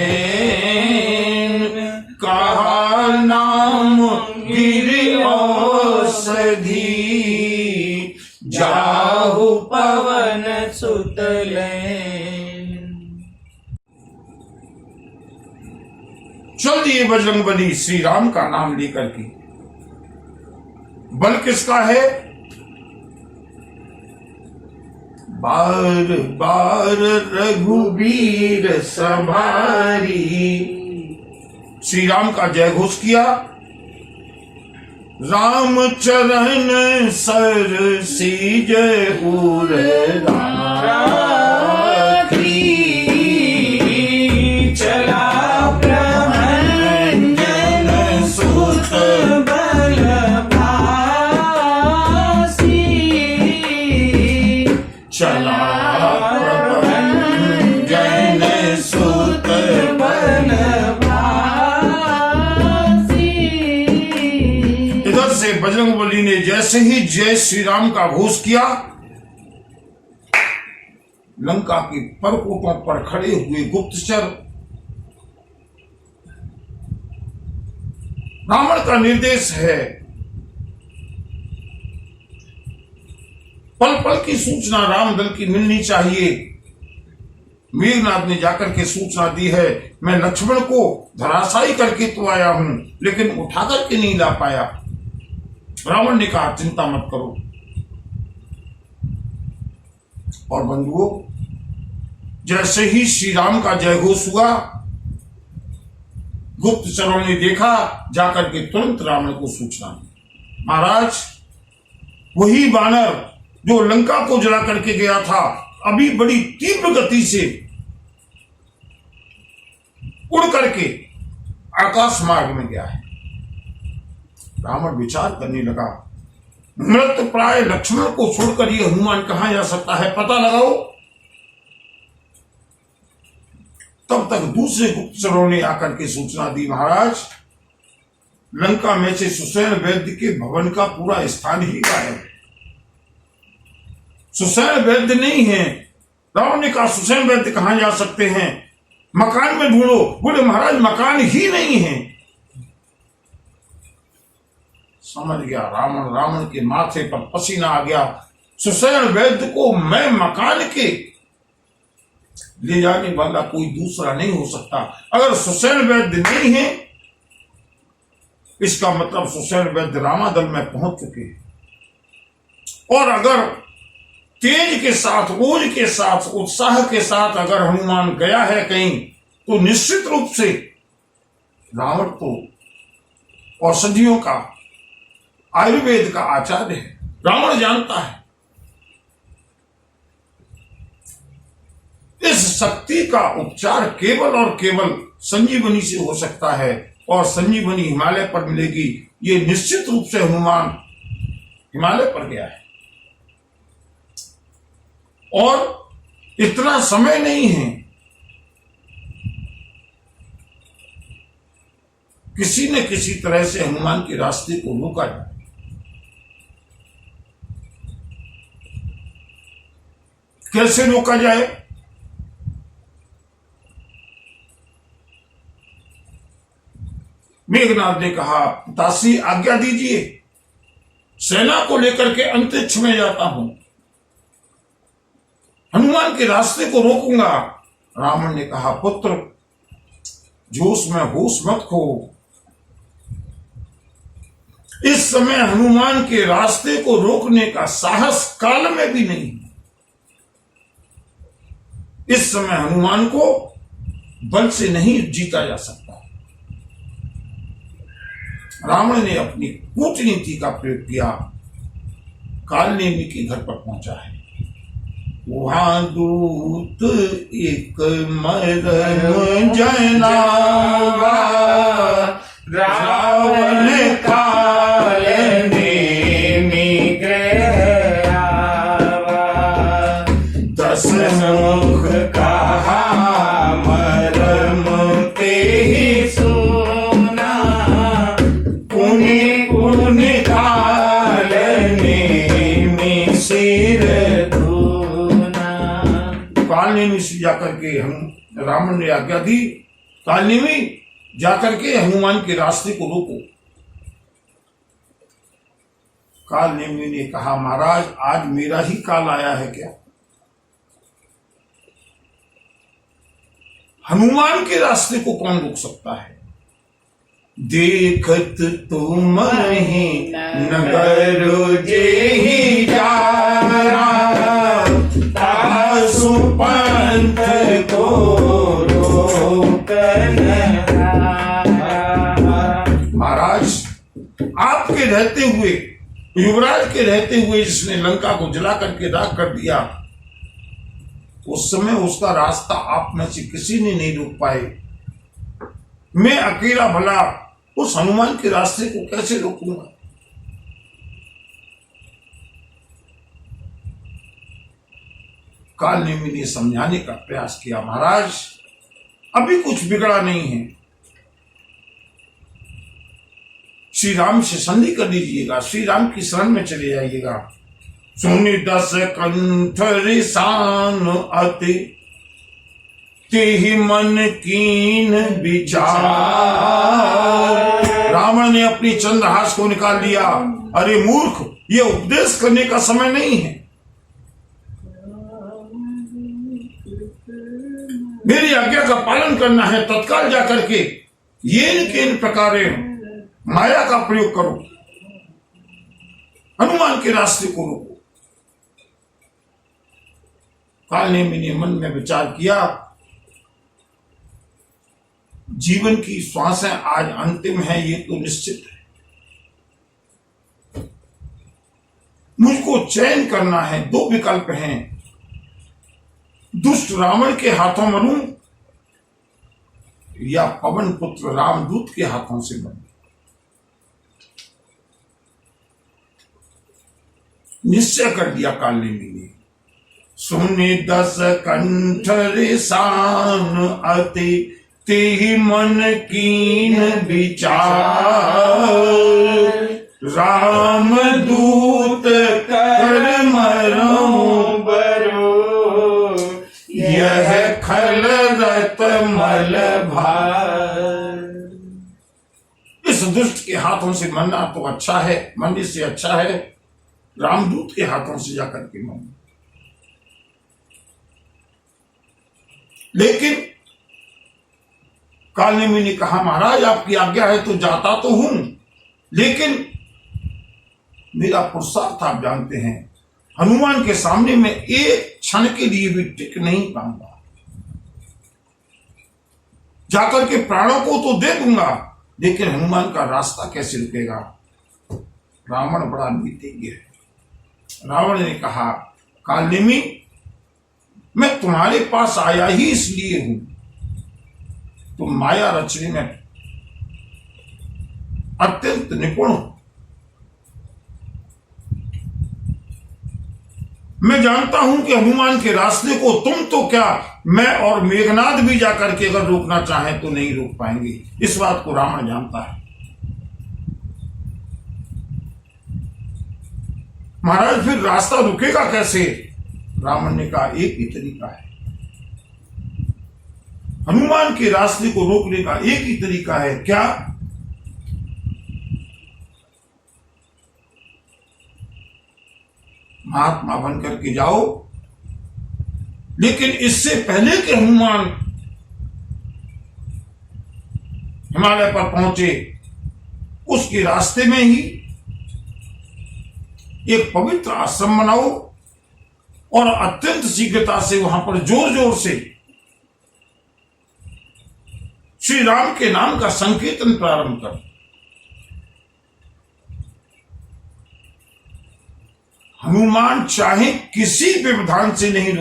कहा नाम गिरि औषधि, जाहु पवन सुतलैन। चल दिए बजरंगबली श्री राम का नाम लेकर के। बल किसका है? बार बार रघुवीर संभारी, श्री राम का जय घोष किया। राम चरण सर सीज उर राखी, चला प्रभंजन सुत बल भासी, चला प्रभंजन सुत बल भासी। इधर से बजरंगबली ने जैसे ही जय श्री राम का घोष किया, लंका के परकोटों पर खड़े हुए गुप्तचर रावण का निर्देश है, पल पल की सूचना राम दल की मिलनी चाहिए। मेघनाथ ने जाकर के सूचना दी है, मैं लक्ष्मण को धराशायी करके तो आया हूं, लेकिन उठा करके नहीं ला पाया। रावण ने कहा चिंता मत करो। और बंधुओं, जैसे ही श्री राम का जय घोष हुआ, गुप्तचरों ने देखा, जाकर के तुरंत रावण को सूचना दी, महाराज वही बानर जो लंका को जला करके गया था, अभी बड़ी तीव्र गति से उड़ करके आकाश मार्ग में गया है। रावण विचार करने लगा, मृत प्राय लक्ष्मण को छोड़कर ये हनुमान कहां जा सकता है, पता लगाओ। तब तक दूसरे गुप्तचरों ने आकर के सूचना दी, महाराज लंका में से सुसैन वैद्य के भवन का पूरा स्थान ही गायब है, सुसैन वैद्य नहीं है। रावण ने कहा सुसैन वैद्य कहां जा सकते हैं, मकान में ढूंढो। बोले महाराज मकान ही नहीं है। समझ गया रावण, रावण के माथे पर पसीना आ गया। सुसैन वैद्य को मैं मकान के ले जाने वाला कोई दूसरा नहीं हो सकता। अगर सुसैन वैद्य नहीं है, इसका मतलब सुसैन वैद्य रामादल में पहुंच चुके हैं। और अगर तेज के साथ, ओज के साथ, उत्साह के साथ अगर हनुमान गया है कहीं, तो निश्चित रूप से रावण तो औषधियों का, आयुर्वेद का आचार्य है, रावण जानता है। इस शक्ति का उपचार केवल और केवल संजीवनी से हो सकता है, और संजीवनी हिमालय पर मिलेगी। ये निश्चित रूप से हनुमान हिमालय पर गया है, और इतना समय नहीं है। किसी न किसी तरह से हनुमान के रास्ते को रोका जाए। कैसे रोका जाए? मेघनाथ ने कहा पिताश्री आज्ञा दीजिए, सेना को लेकर के अंतरिक्ष में जाता हूं, हनुमान के रास्ते को रोकूंगा। रावण ने कहा पुत्र जोश में होश मत खो, इस समय हनुमान के रास्ते को रोकने का साहस काल में भी नहीं। इस समय हनुमान को बल से नहीं जीता जा सकता। रावण ने अपनी कूटनीति का प्रयोग किया। काल नेमी के घर पर पहुंचा है। वहां दूत एक मरम जनावा, रावण काल नेमी ग्रह आवा। 10 मुख कहा मरम ते ही सुना, पुनि पुनि काल नेमी सिर धूना। कालनेमी से जाकर के हम रावण ने आज्ञा दी, कालनेमी जाकर के हनुमान के रास्ते को रोको। कालनेमी ने कहा, महाराज आज मेरा ही काल आया है क्या? हनुमान के रास्ते को कौन रोक सकता है? देखत तुम ही नगर जेहि जारा, तासु पंथ को रोकन महाराज आपके रहते हुए, युवराज के रहते हुए जिसने लंका को जला करके राख कर दिया, उस समय उसका रास्ता आप में से किसी ने नहीं रोक पाए। मैं अकेला भला उस हनुमान के रास्ते को कैसे रोकूंगा? कालनेमी ने समझाने का प्रयास किया, महाराज अभी कुछ बिगड़ा नहीं है, श्री राम से संधि कर लीजिएगा, श्री राम की शरण में चले जाइएगा। सुनि 10 कंठ रिसान अति, तेहि मन कीन विचार। रावण ने अपनी चंद्रहास को निकाल लिया। अरे मूर्ख, ये उपदेश करने का समय नहीं है। मेरी आज्ञा का पालन करना है, तत्काल जाकर के येन केन प्रकारे माया का प्रयोग करो, हनुमान के रास्ते को रोको। कालनेमी ने मन में विचार किया, जीवन की श्वासें आज अंतिम है, ये तो निश्चित है। मुझको चयन करना है, 2 विकल्प हैं, दुष्ट रावण के हाथों मरूं या पवन पुत्र रामदूत के हाथों से मरूं। निश्चय कर दिया कालनेमी ने। सुनि 10 कंठ रिसान अति, तेहि मन कीन विचार। राम दूत कर मरो बरो, यह खल रत मल भार। इस दुष्ट के हाथों से मरना तो अच्छा है, मरने से अच्छा है रामदूत के हाथों से जाकर के मरना। लेकिन कालनेमी ने कहा, महाराज आपकी आज्ञा है तो जाता तो हूं, लेकिन मेरा पुरुषार्थ आप जानते हैं, हनुमान के सामने मैं एक क्षण के लिए भी टिक नहीं पाऊंगा। जाकर के प्राणों को तो दे दूंगा, लेकिन हनुमान का रास्ता कैसे रुकेगा? रावण बड़ा नीतिज्ञ है। रावण ने कहा, कालनेमी मैं तुम्हारे पास आया ही इसलिए हूं, तुम माया रचने में अत्यंत निपुण हो। मैं जानता हूं कि हनुमान के रास्ते को तुम तो क्या, मैं और मेघनाद भी जाकर के अगर रोकना चाहें तो नहीं रोक पाएंगे। इस बात को रावण जानता है। महाराज फिर रास्ता रुकेगा कैसे? रावण ने कहा, एक ही तरीका है, हनुमान के रास्ते को रोकने का एक ही तरीका है। क्या? महात्मा बन करके जाओ, लेकिन इससे पहले कि हनुमान हिमालय पर पहुंचे, उसके रास्ते में ही एक पवित्र आश्रम बनाओ और अत्यंत शीघ्रता से वहां पर जोर जोर से श्री राम के नाम का संकीर्तन प्रारंभ कर। हनुमान चाहे किसी व्यवधान से नहीं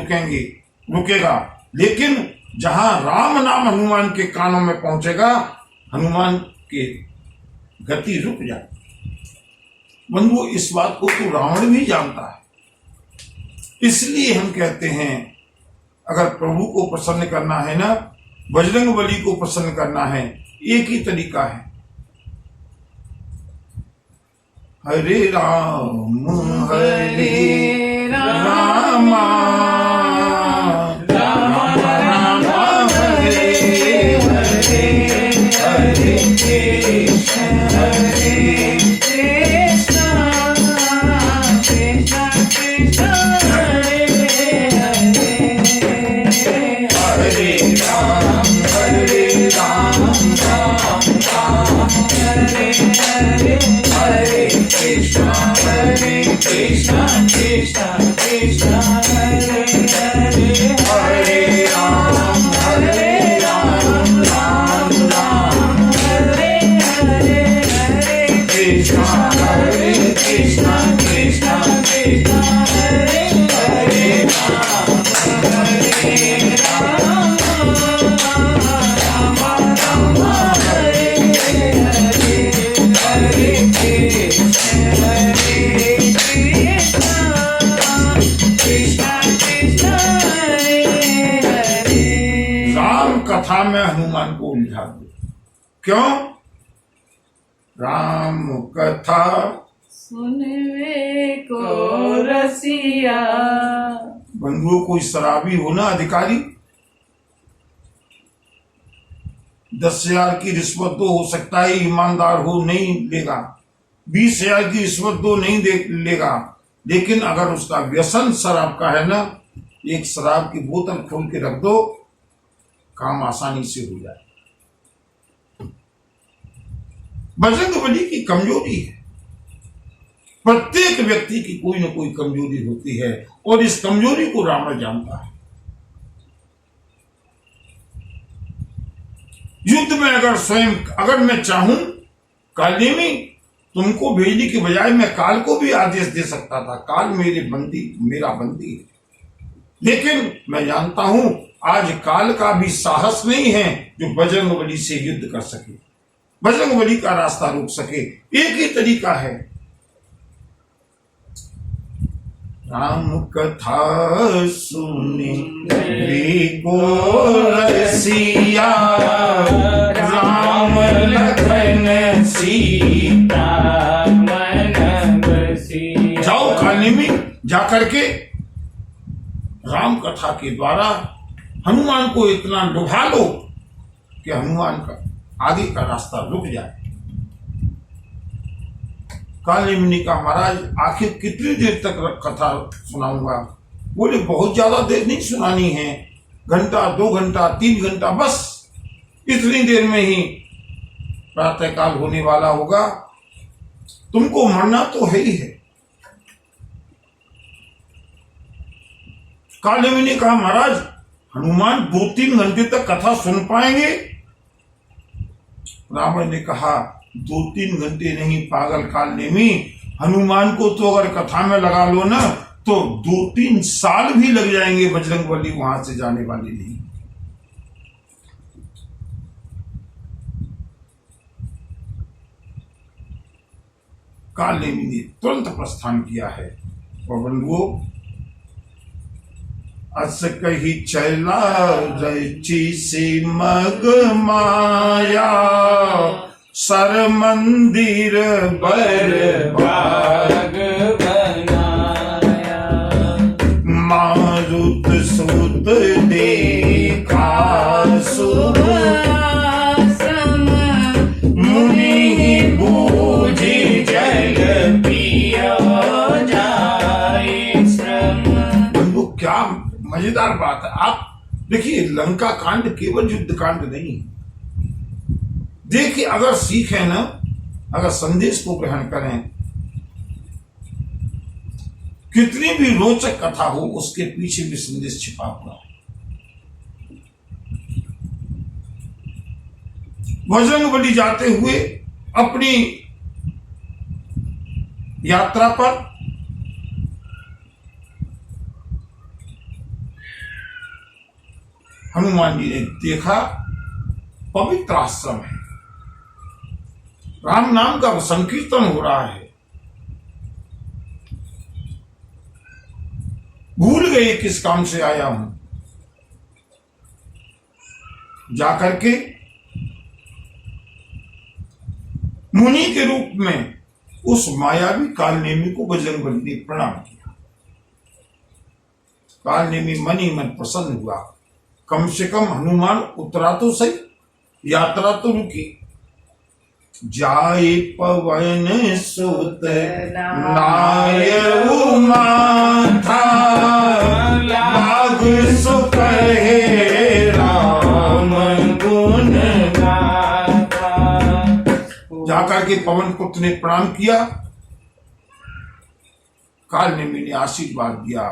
रुकेगा, लेकिन जहां राम नाम हनुमान के कानों में पहुंचेगा, हनुमान की गति रुक जाए। बंधु, इस बात को तो रावण भी जानता है। इसलिए हम कहते हैं, अगर प्रभु को प्रसन्न करना है ना, बजरंग बली को प्रसन्न करना है, एक ही तरीका है, हरे राम हरे राम राम राम हरे हरे, हरे कृष्ण हरे कृष्ण, कृष्ण कृष्ण हरे हरे, हरे राम राम राम हरे हरे, हरे कृष्ण कृष्ण कृष्ण हरे हरे, हरे राम राम राम हरे हरे, हरे कृष्ण कृष्ण कृष्ण हरे हरे, राम राम हरे हरे, हरे कृष्ण राम कथा में हनुमान को उलझा दो। क्यों? राम कथा सुनवे को रसिया। बंधुओं, कोई शराबी हो ना अधिकारी, 10,000 की रिश्वत दो, हो सकता है ईमानदार हो, नहीं लेगा। 20,000 की रिश्वत दो, नहीं लेगा। लेकिन अगर उसका व्यसन शराब का है ना, एक शराब की बोतल खोल के रख दो, काम आसानी से हो जाए। बजरंग बली की कमजोरी है, प्रत्येक व्यक्ति की कोई ना कोई कमजोरी होती है, और इस कमजोरी को रावण जानता है। युद्ध में अगर मैं चाहूं, कालिमी तुमको भेजने के बजाय मैं काल को भी आदेश दे सकता था, काल मेरा बंदी है। लेकिन मैं जानता हूं आज काल का भी साहस नहीं है जो बजरंग बली से युद्ध कर सके, बजरंग बली का रास्ता रोक सके। एक ही तरीका है, राम कथा सुनी को रसिया, राम लखन सीता मन बसिया। जाओ खाने में जाकर के राम कथा के द्वारा हनुमान को इतना लुभा लो कि हनुमान का आगे का रास्ता रुक जाए। कालिमी ने कहा, महाराज आखिर कितनी देर तक कथा सुनाऊंगा? बोले बहुत ज्यादा देर नहीं सुनानी है, घंटा 2 घंटा 3 घंटा, बस इतनी देर में ही प्रातःकाल होने वाला होगा, तुमको मरना तो है ही है। कालिमी ने कहा, महाराज हनुमान 2-3 घंटे तक कथा सुन पाएंगे? रावण ने कहा, 2-3 घंटे नहीं पागल कालिमी, हनुमान को तो अगर कथा में लगा लो ना तो 2-3 साल भी लग जाएंगे, बजरंग बली वहां से जाने वाली नहीं। कालिमी ने तुरंत प्रस्थान किया है। और बंधुओं, अस कही चला रची सी मग माया, सर मंदिर बरबाग बनाया, मारुत सुत देखा सुख मुनि बूझी जल पिया जाए श्रम। बंधु, क्या मजेदार बात है। आप देखिए, लंका कांड केवल युद्ध कांड नहीं। देखिए, अगर सीख है ना, अगर संदेश को ग्रहण करें, कितनी भी रोचक कथा हो, उसके पीछे भी संदेश छिपा हुआ है। बजरंग बली जाते हुए अपनी यात्रा पर हनुमान जी ने देखा पवित्र आश्रम है, राम नाम का संकीर्तन हो रहा है, भूल गए किस काम से आया हूं। जाकर के मुनि के रूप में उस मायावी कालनेमी को बजरंगबली ने प्रणाम किया। कालनेमी मन ही मन प्रसन्न हुआ, कम से कम हनुमान उतरा तो सही, यात्रा तो रुकी। जाए पवन सुत नाय उमाथा, लाग सुख है राम गुण गाथा। जाकर के पवन पुत्र ने प्रणाम किया, कालनेमी ने आशीर्वाद दिया,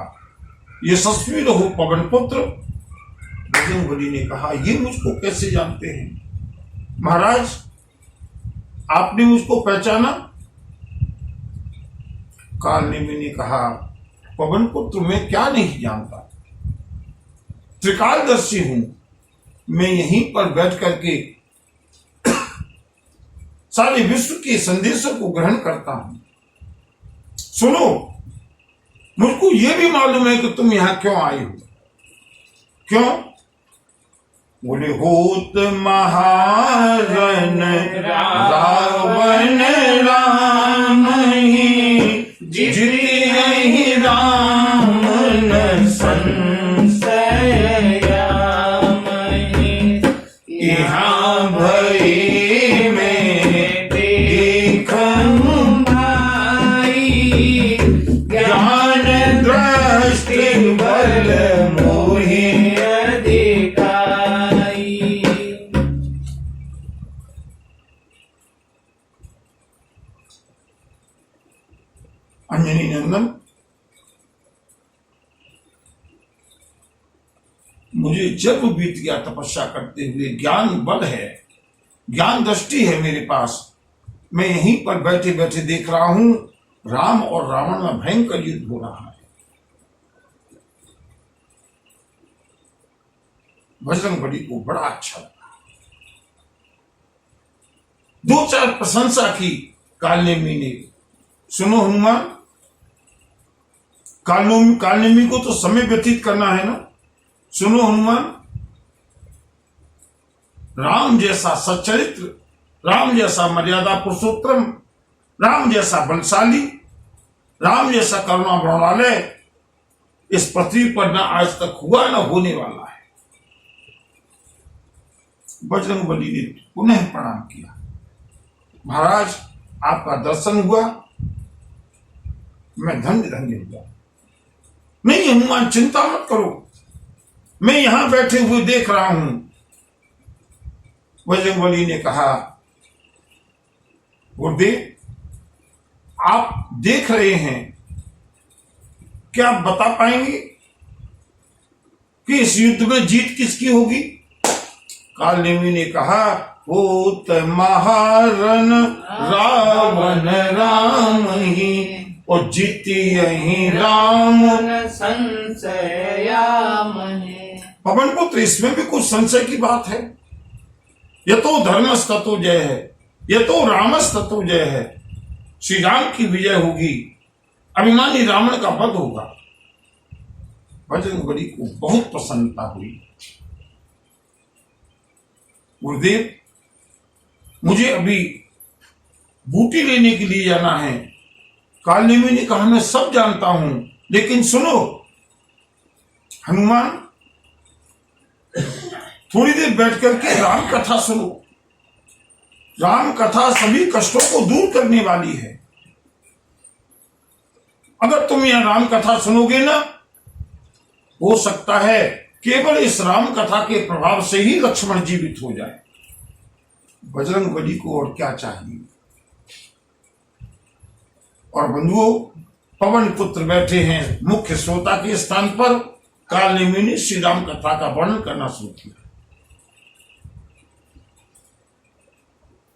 यशस्वी रहो पवन पुत्र। बजरंगबली ने कहा, ये मुझको कैसे जानते हैं महाराज, आपने मुझको पहचाना? कालनेमी ने कहा, पवन पुत्र मैं क्या नहीं जानता, त्रिकालदर्शी हूं, मैं यहीं पर बैठ करके सारे विश्व के संदेशों को ग्रहण करता हूं। सुनो, मुझको यह भी मालूम है कि तुम यहां क्यों आए हो। क्यों? बोले, होत महारन रावण राम ही, जिति राम न संशय यामहि। यहाँ भई में देखनु भाई, ज्ञान दृष्टि बल मोहि अंजनी नंदन, मुझे जब बीत गया तपस्या करते हुए, ज्ञान बल है, ज्ञान दृष्टि है मेरे पास, मैं यहीं पर बैठे बैठे देख रहा हूं राम और रावण में भयंकर युद्ध हो रहा है। बजरंगबली को बड़ा अच्छा लगा, दो चार प्रशंसा की कालनेमी ने। सुनो हनुमान, कालनेमी को तो समय व्यतीत करना है ना। सुनो हनुमान, राम जैसा सच्चरित्र, राम जैसा मर्यादा पुरुषोत्तम, राम जैसा बलशाली, राम जैसा करुणा बड़वालय इस पृथ्वी पर न आज तक हुआ न होने वाला है। बजरंगबली ने पुनः प्रणाम किया, महाराज आपका दर्शन हुआ, मैं धन्य धन्य हुआ। नहीं हनुमान, चिंता मत करो, मैं यहां बैठे हुए देख रहा हूं। बजरंगबली ने कहा, गुरुदेव आप देख रहे हैं, क्या आप बता पाएंगे कि इस युद्ध में जीत किसकी होगी? कालनेमी ने कहा, होत महारन रावण राम ही, और जीती यही राम संशय यामहि। पवन पुत्र, इसमें भी कुछ संशय की बात है। यह तो धर्मस्ततो जय है, यह तो रामस्ततो जय है। श्री राम की विजय होगी, अभिमानी रावण का वध होगा। बजरंगबली को बहुत प्रसन्नता हुई। गुरुदेव, मुझे अभी बूटी लेने के लिए जाना है। कालनेमी ने कहा, मैं सब जानता हूं, लेकिन सुनो हनुमान, थोड़ी देर बैठ करके राम कथा सुनो। राम कथा सभी कष्टों को दूर करने वाली है। अगर तुम यह राम कथा सुनोगे ना, हो सकता है केवल इस राम कथा के प्रभाव से ही लक्ष्मण जीवित हो जाए। बजरंगबली को और क्या चाहिए। और बंधुओं, पवन पुत्र बैठे हैं मुख्य श्रोता के स्थान पर। कालनेमी ने श्री राम कथा का वर्णन करना शुरू किया।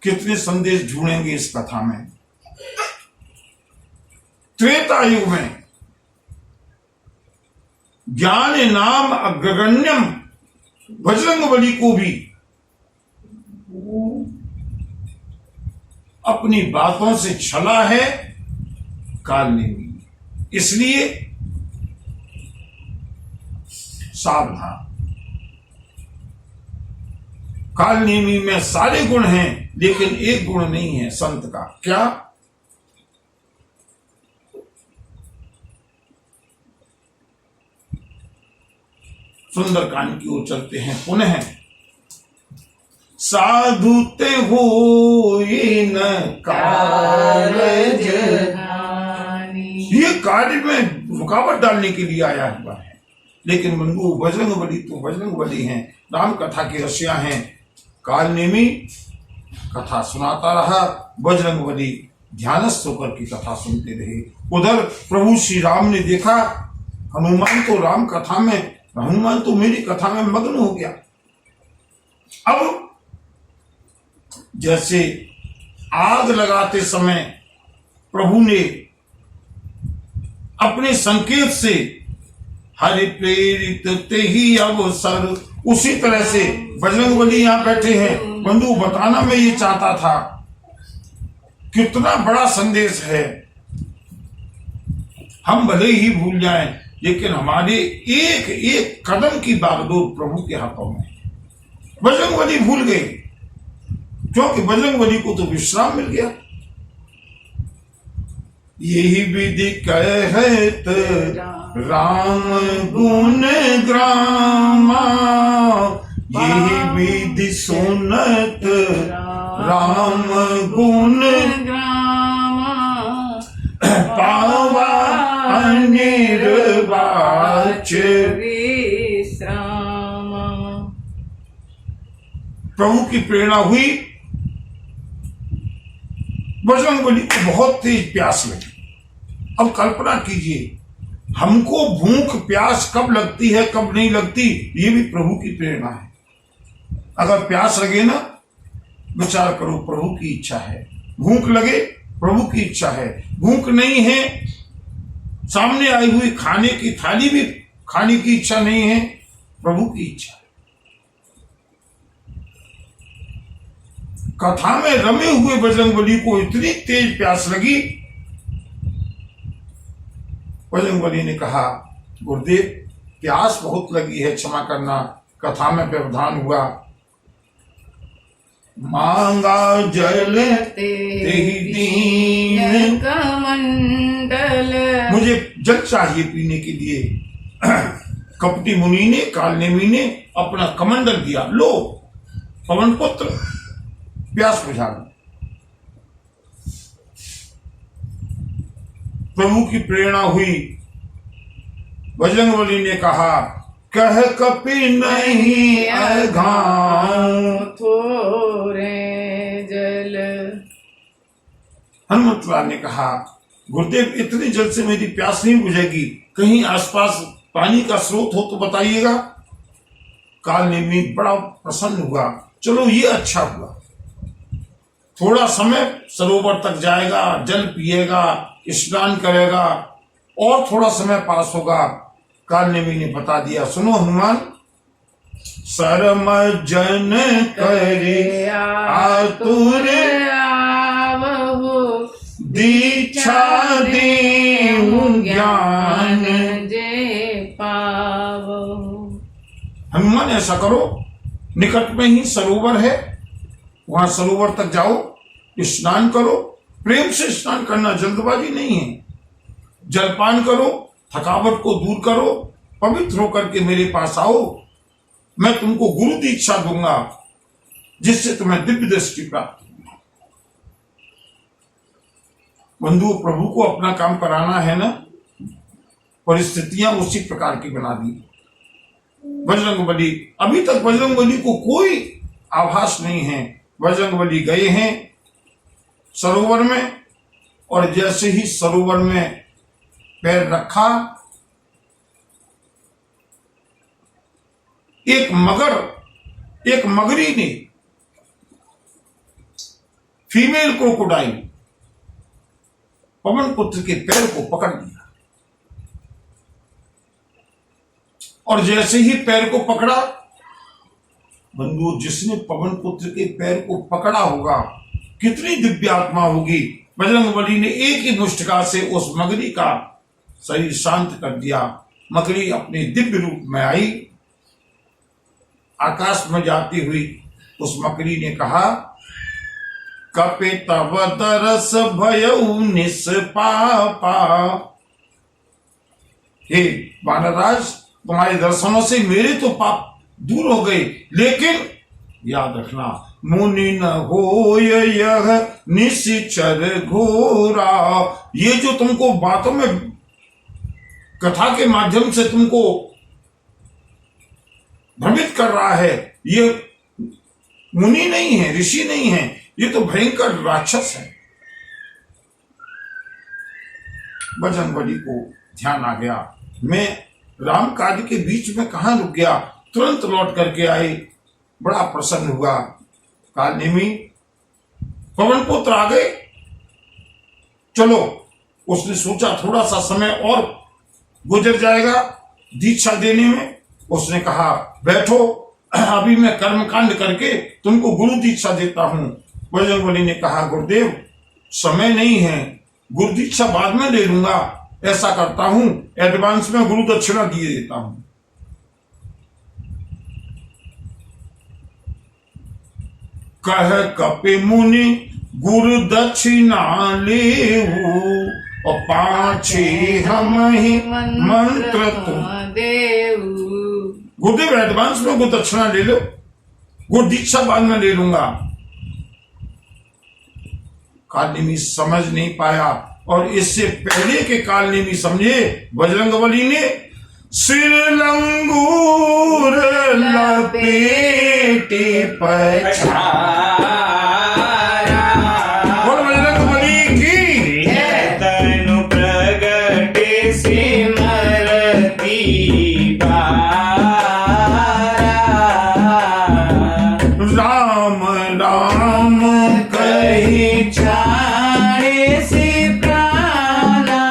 कितने संदेश ढूंढेंगे इस कथा में। त्रेता युग में ज्ञान नाम अग्रगण्यम बजरंगबली को भी अपनी बातों से छला है कालनेमी, इसलिए सावधान। कालनेमी में सारे गुण हैं, लेकिन एक गुण नहीं है संत का। क्या? सुंदरकांड की ओर चलते हैं पुनः। साधु ते हो न कारज, ये कार्य में रुकावट डालने के लिए आया हुआ है। लेकिन बंधु बजरंगबली तो बजरंगबली हैं, राम कथा के रसिया हैं। कालनेमी कथा सुनाता रहा, बजरंगबली ध्यानस्थ होकर की कथा सुनते रहे। उधर प्रभु श्री राम ने देखा हनुमान तो राम कथा में, हनुमान तो मेरी कथा में मग्न हो गया। अब जैसे आग लगाते समय प्रभु ने अपने संकेत से हरि प्रेरित ते ही अवसर, उसी तरह से बजरंगबली यहां बैठे हैं। बंधु बताना मैं ये चाहता था, कितना बड़ा संदेश है। हम भले ही भूल जाएं, लेकिन हमारे एक एक कदम की बागडोर प्रभु के हाथों में। बजरंगबली भूल गए, क्योंकि बजरंगबली को तो विश्राम मिल गया। यही विधि कहत राम गुण ग्रामा, यही विधि सुनत राम गुण ग्रामा, पावा अनिर्वाच विश्राम। प्रभु की प्रेरणा हुई, बजरंगबली को बहुत तेज प्यास लगी। अब कल्पना कीजिए, हमको भूख प्यास कब लगती है कब नहीं लगती, ये भी प्रभु की प्रेरणा है। अगर प्यास लगे ना, विचार करो, प्रभु की इच्छा है। भूख लगे, प्रभु की इच्छा है। भूख नहीं है, सामने आई हुई खाने की थाली भी खाने की इच्छा नहीं है, प्रभु की इच्छा है। कथा में रमे हुए बजरंगबली को इतनी तेज प्यास लगी, बजरंगबली ने कहा, गुरुदेव प्यास बहुत लगी है, क्षमा करना, कथा में व्यवधान हुआ। मांगा जल तेहि दीन कमंडल, मुझे जल चाहिए पीने के लिए। कपटी मुनि ने, कालनेमी ने अपना कमंडल दिया, लो पवन पुत्र प्यास बुझा दो। प्रभु की प्रेरणा हुई, बजरंगबली ने कहा, कह कपि नहीं अघाऊं थोरे जल। हनुमंतलाल ने कहा, गुरुदेव इतने जल से मेरी प्यास नहीं बुझेगी, कहीं आसपास पानी का स्रोत हो तो बताइएगा। कालनेमी बड़ा प्रसन्न हुआ, चलो ये अच्छा हुआ, थोड़ा समय सरोवर तक जाएगा, जल पिएगा, स्नान करेगा, और थोड़ा समय पास होगा। कालनेमी ने बता दिया, सुनो हनुमान, शरम जन करे आतुर आवहु, दीक्षा देहु ज्ञान जे पावहु। हनुमान ऐसा करो, निकट में ही सरोवर है, वहां सरोवर तक जाओ, स्नान करो, प्रेम से स्नान करना, जल्दबाजी नहीं है। जलपान करो, थकावट को दूर करो, पवित्र होकर के मेरे पास आओ, मैं तुमको गुरु दीक्षा दूंगा, जिससे तुम्हें दिव्य दृष्टि प्राप्त होगी। बंधु, प्रभु को अपना काम कराना है ना, परिस्थितियां उसी प्रकार की बना दी। बजरंगबली, अभी तक बजरंगबली को कोई आभास नहीं है। बजरंगबली गए हैं सरोवर में, और जैसे ही सरोवर में पैर रखा, एक मगरी ने, फीमेल क्रोकोडाइल, पवन पुत्र के पैर को पकड़ लिया, और जैसे ही पैर को पकड़ा, बंधु, जिसने पवन पुत्र के पैर को पकड़ा होगा, कितनी दिव्य आत्मा होगी। बजरंगबली ने एक ही मुष्टिका से उस मगरी का शरीर शांत कर दिया। मगरी अपने दिव्य रूप में आई। आकाश में जाती हुई उस मकरी ने कहा, कपे तव दरस भयउ निष्पापा। हे वानरराज, तुम्हारे दर्शनों से मेरे तो पाप दूर हो गए, लेकिन याद रखना, मुनि न हो यह निश्चर घोरा। ये जो तुमको बातों में कथा के माध्यम से तुमको भ्रमित कर रहा है, ये मुनि नहीं है, ऋषि नहीं है, ये तो भयंकर राक्षस है। बजरंगबली को ध्यान आ गया, मैं राम कार्य के बीच में कहां रुक गया। तुरंत लौट करके आए, बड़ा प्रसन्न हुआ। कालनेमी, पवन पुत्र आ गए, चलो। उसने सोचा थोड़ा सा समय और गुजर जाएगा दीक्षा देने में। उसने कहा, बैठो, अभी मैं कर्मकांड करके तुमको गुरु दीक्षा देता हूं। बजरंगबली ने कहा, गुरुदेव समय नहीं है, गुरु दीक्षा बाद में ले लूंगा। ऐसा करता हूं, एडवांस में गुरु दक्षिणा दिए देता हूं। कह कपि मुनि गुरु दक्षिणा लेहु, और पाछे हम ही मंत्र तुम देऊ। गुरुदेव एडवांस में गुरु दक्षिणा ले लो, गुरु दीक्षा बाद में ले लूंगा। कालनेमी समझ नहीं पाया, और इससे पहले के कालनेमी समझे, बजरंगबली ने सिर लंगूर लपेटे पछाड़ा। बोल बजरंगबली की। तनु प्रगटे सिमरती राम राम कही छाड़े से प्राणा,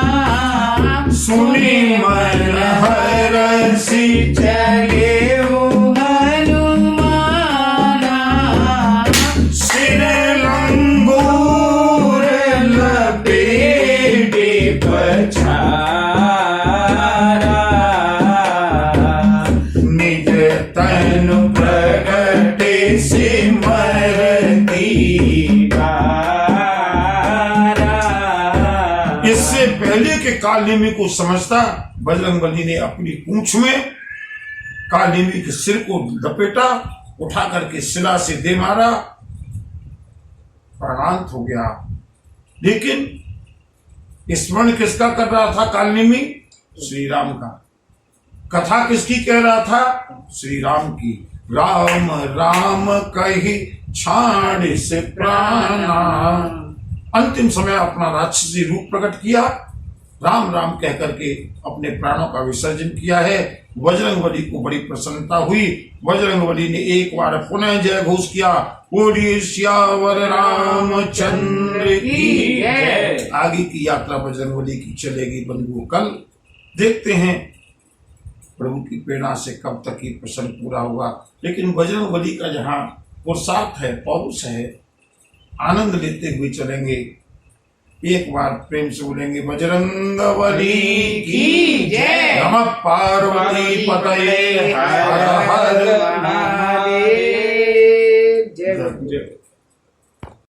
सुनी मन हरसी। चले हनुमाना। सिर लंगूर लपेटे पछाड़ा निज तन तनु प्रगटे सिमरती इससे पहले के कालनेमी को समझता, बजरंगबली ने अपनी पूंछ में कालनेमी के सिर को लपेटा, उठा करके शिला से दे मारा, प्राणांत हो गया। लेकिन स्मरण किसका कर रहा था कालनेमी? श्री राम का। कथा किसकी कह रहा था? श्री राम की। राम राम कही छाड़ से प्राणा। अंतिम समय अपना राक्षसी रूप प्रकट किया, राम राम कह करके अपने प्राणों का विसर्जन किया है। बजरंगबली को बड़ी प्रसन्नता हुई। बजरंगबली ने एक बार पुनः जय घोष किया, बोलिए सियावर रामचंद्र की जय। आगे की यात्रा बजरंगबली की चलेगी बंधुओं, कल देखते हैं प्रभु की प्रेरणा से कब तक ये प्रसंग पूरा हुआ। लेकिन बजरंगबली का जहाँ पुरुषार्थ है, पौरुष है, आनंद लेते हुए चलेंगे। एक बार प्रेम से बोलेंगे, बजरंगबली की जय। नमः पार्वती पतये हर हर महादेव। जय। जय।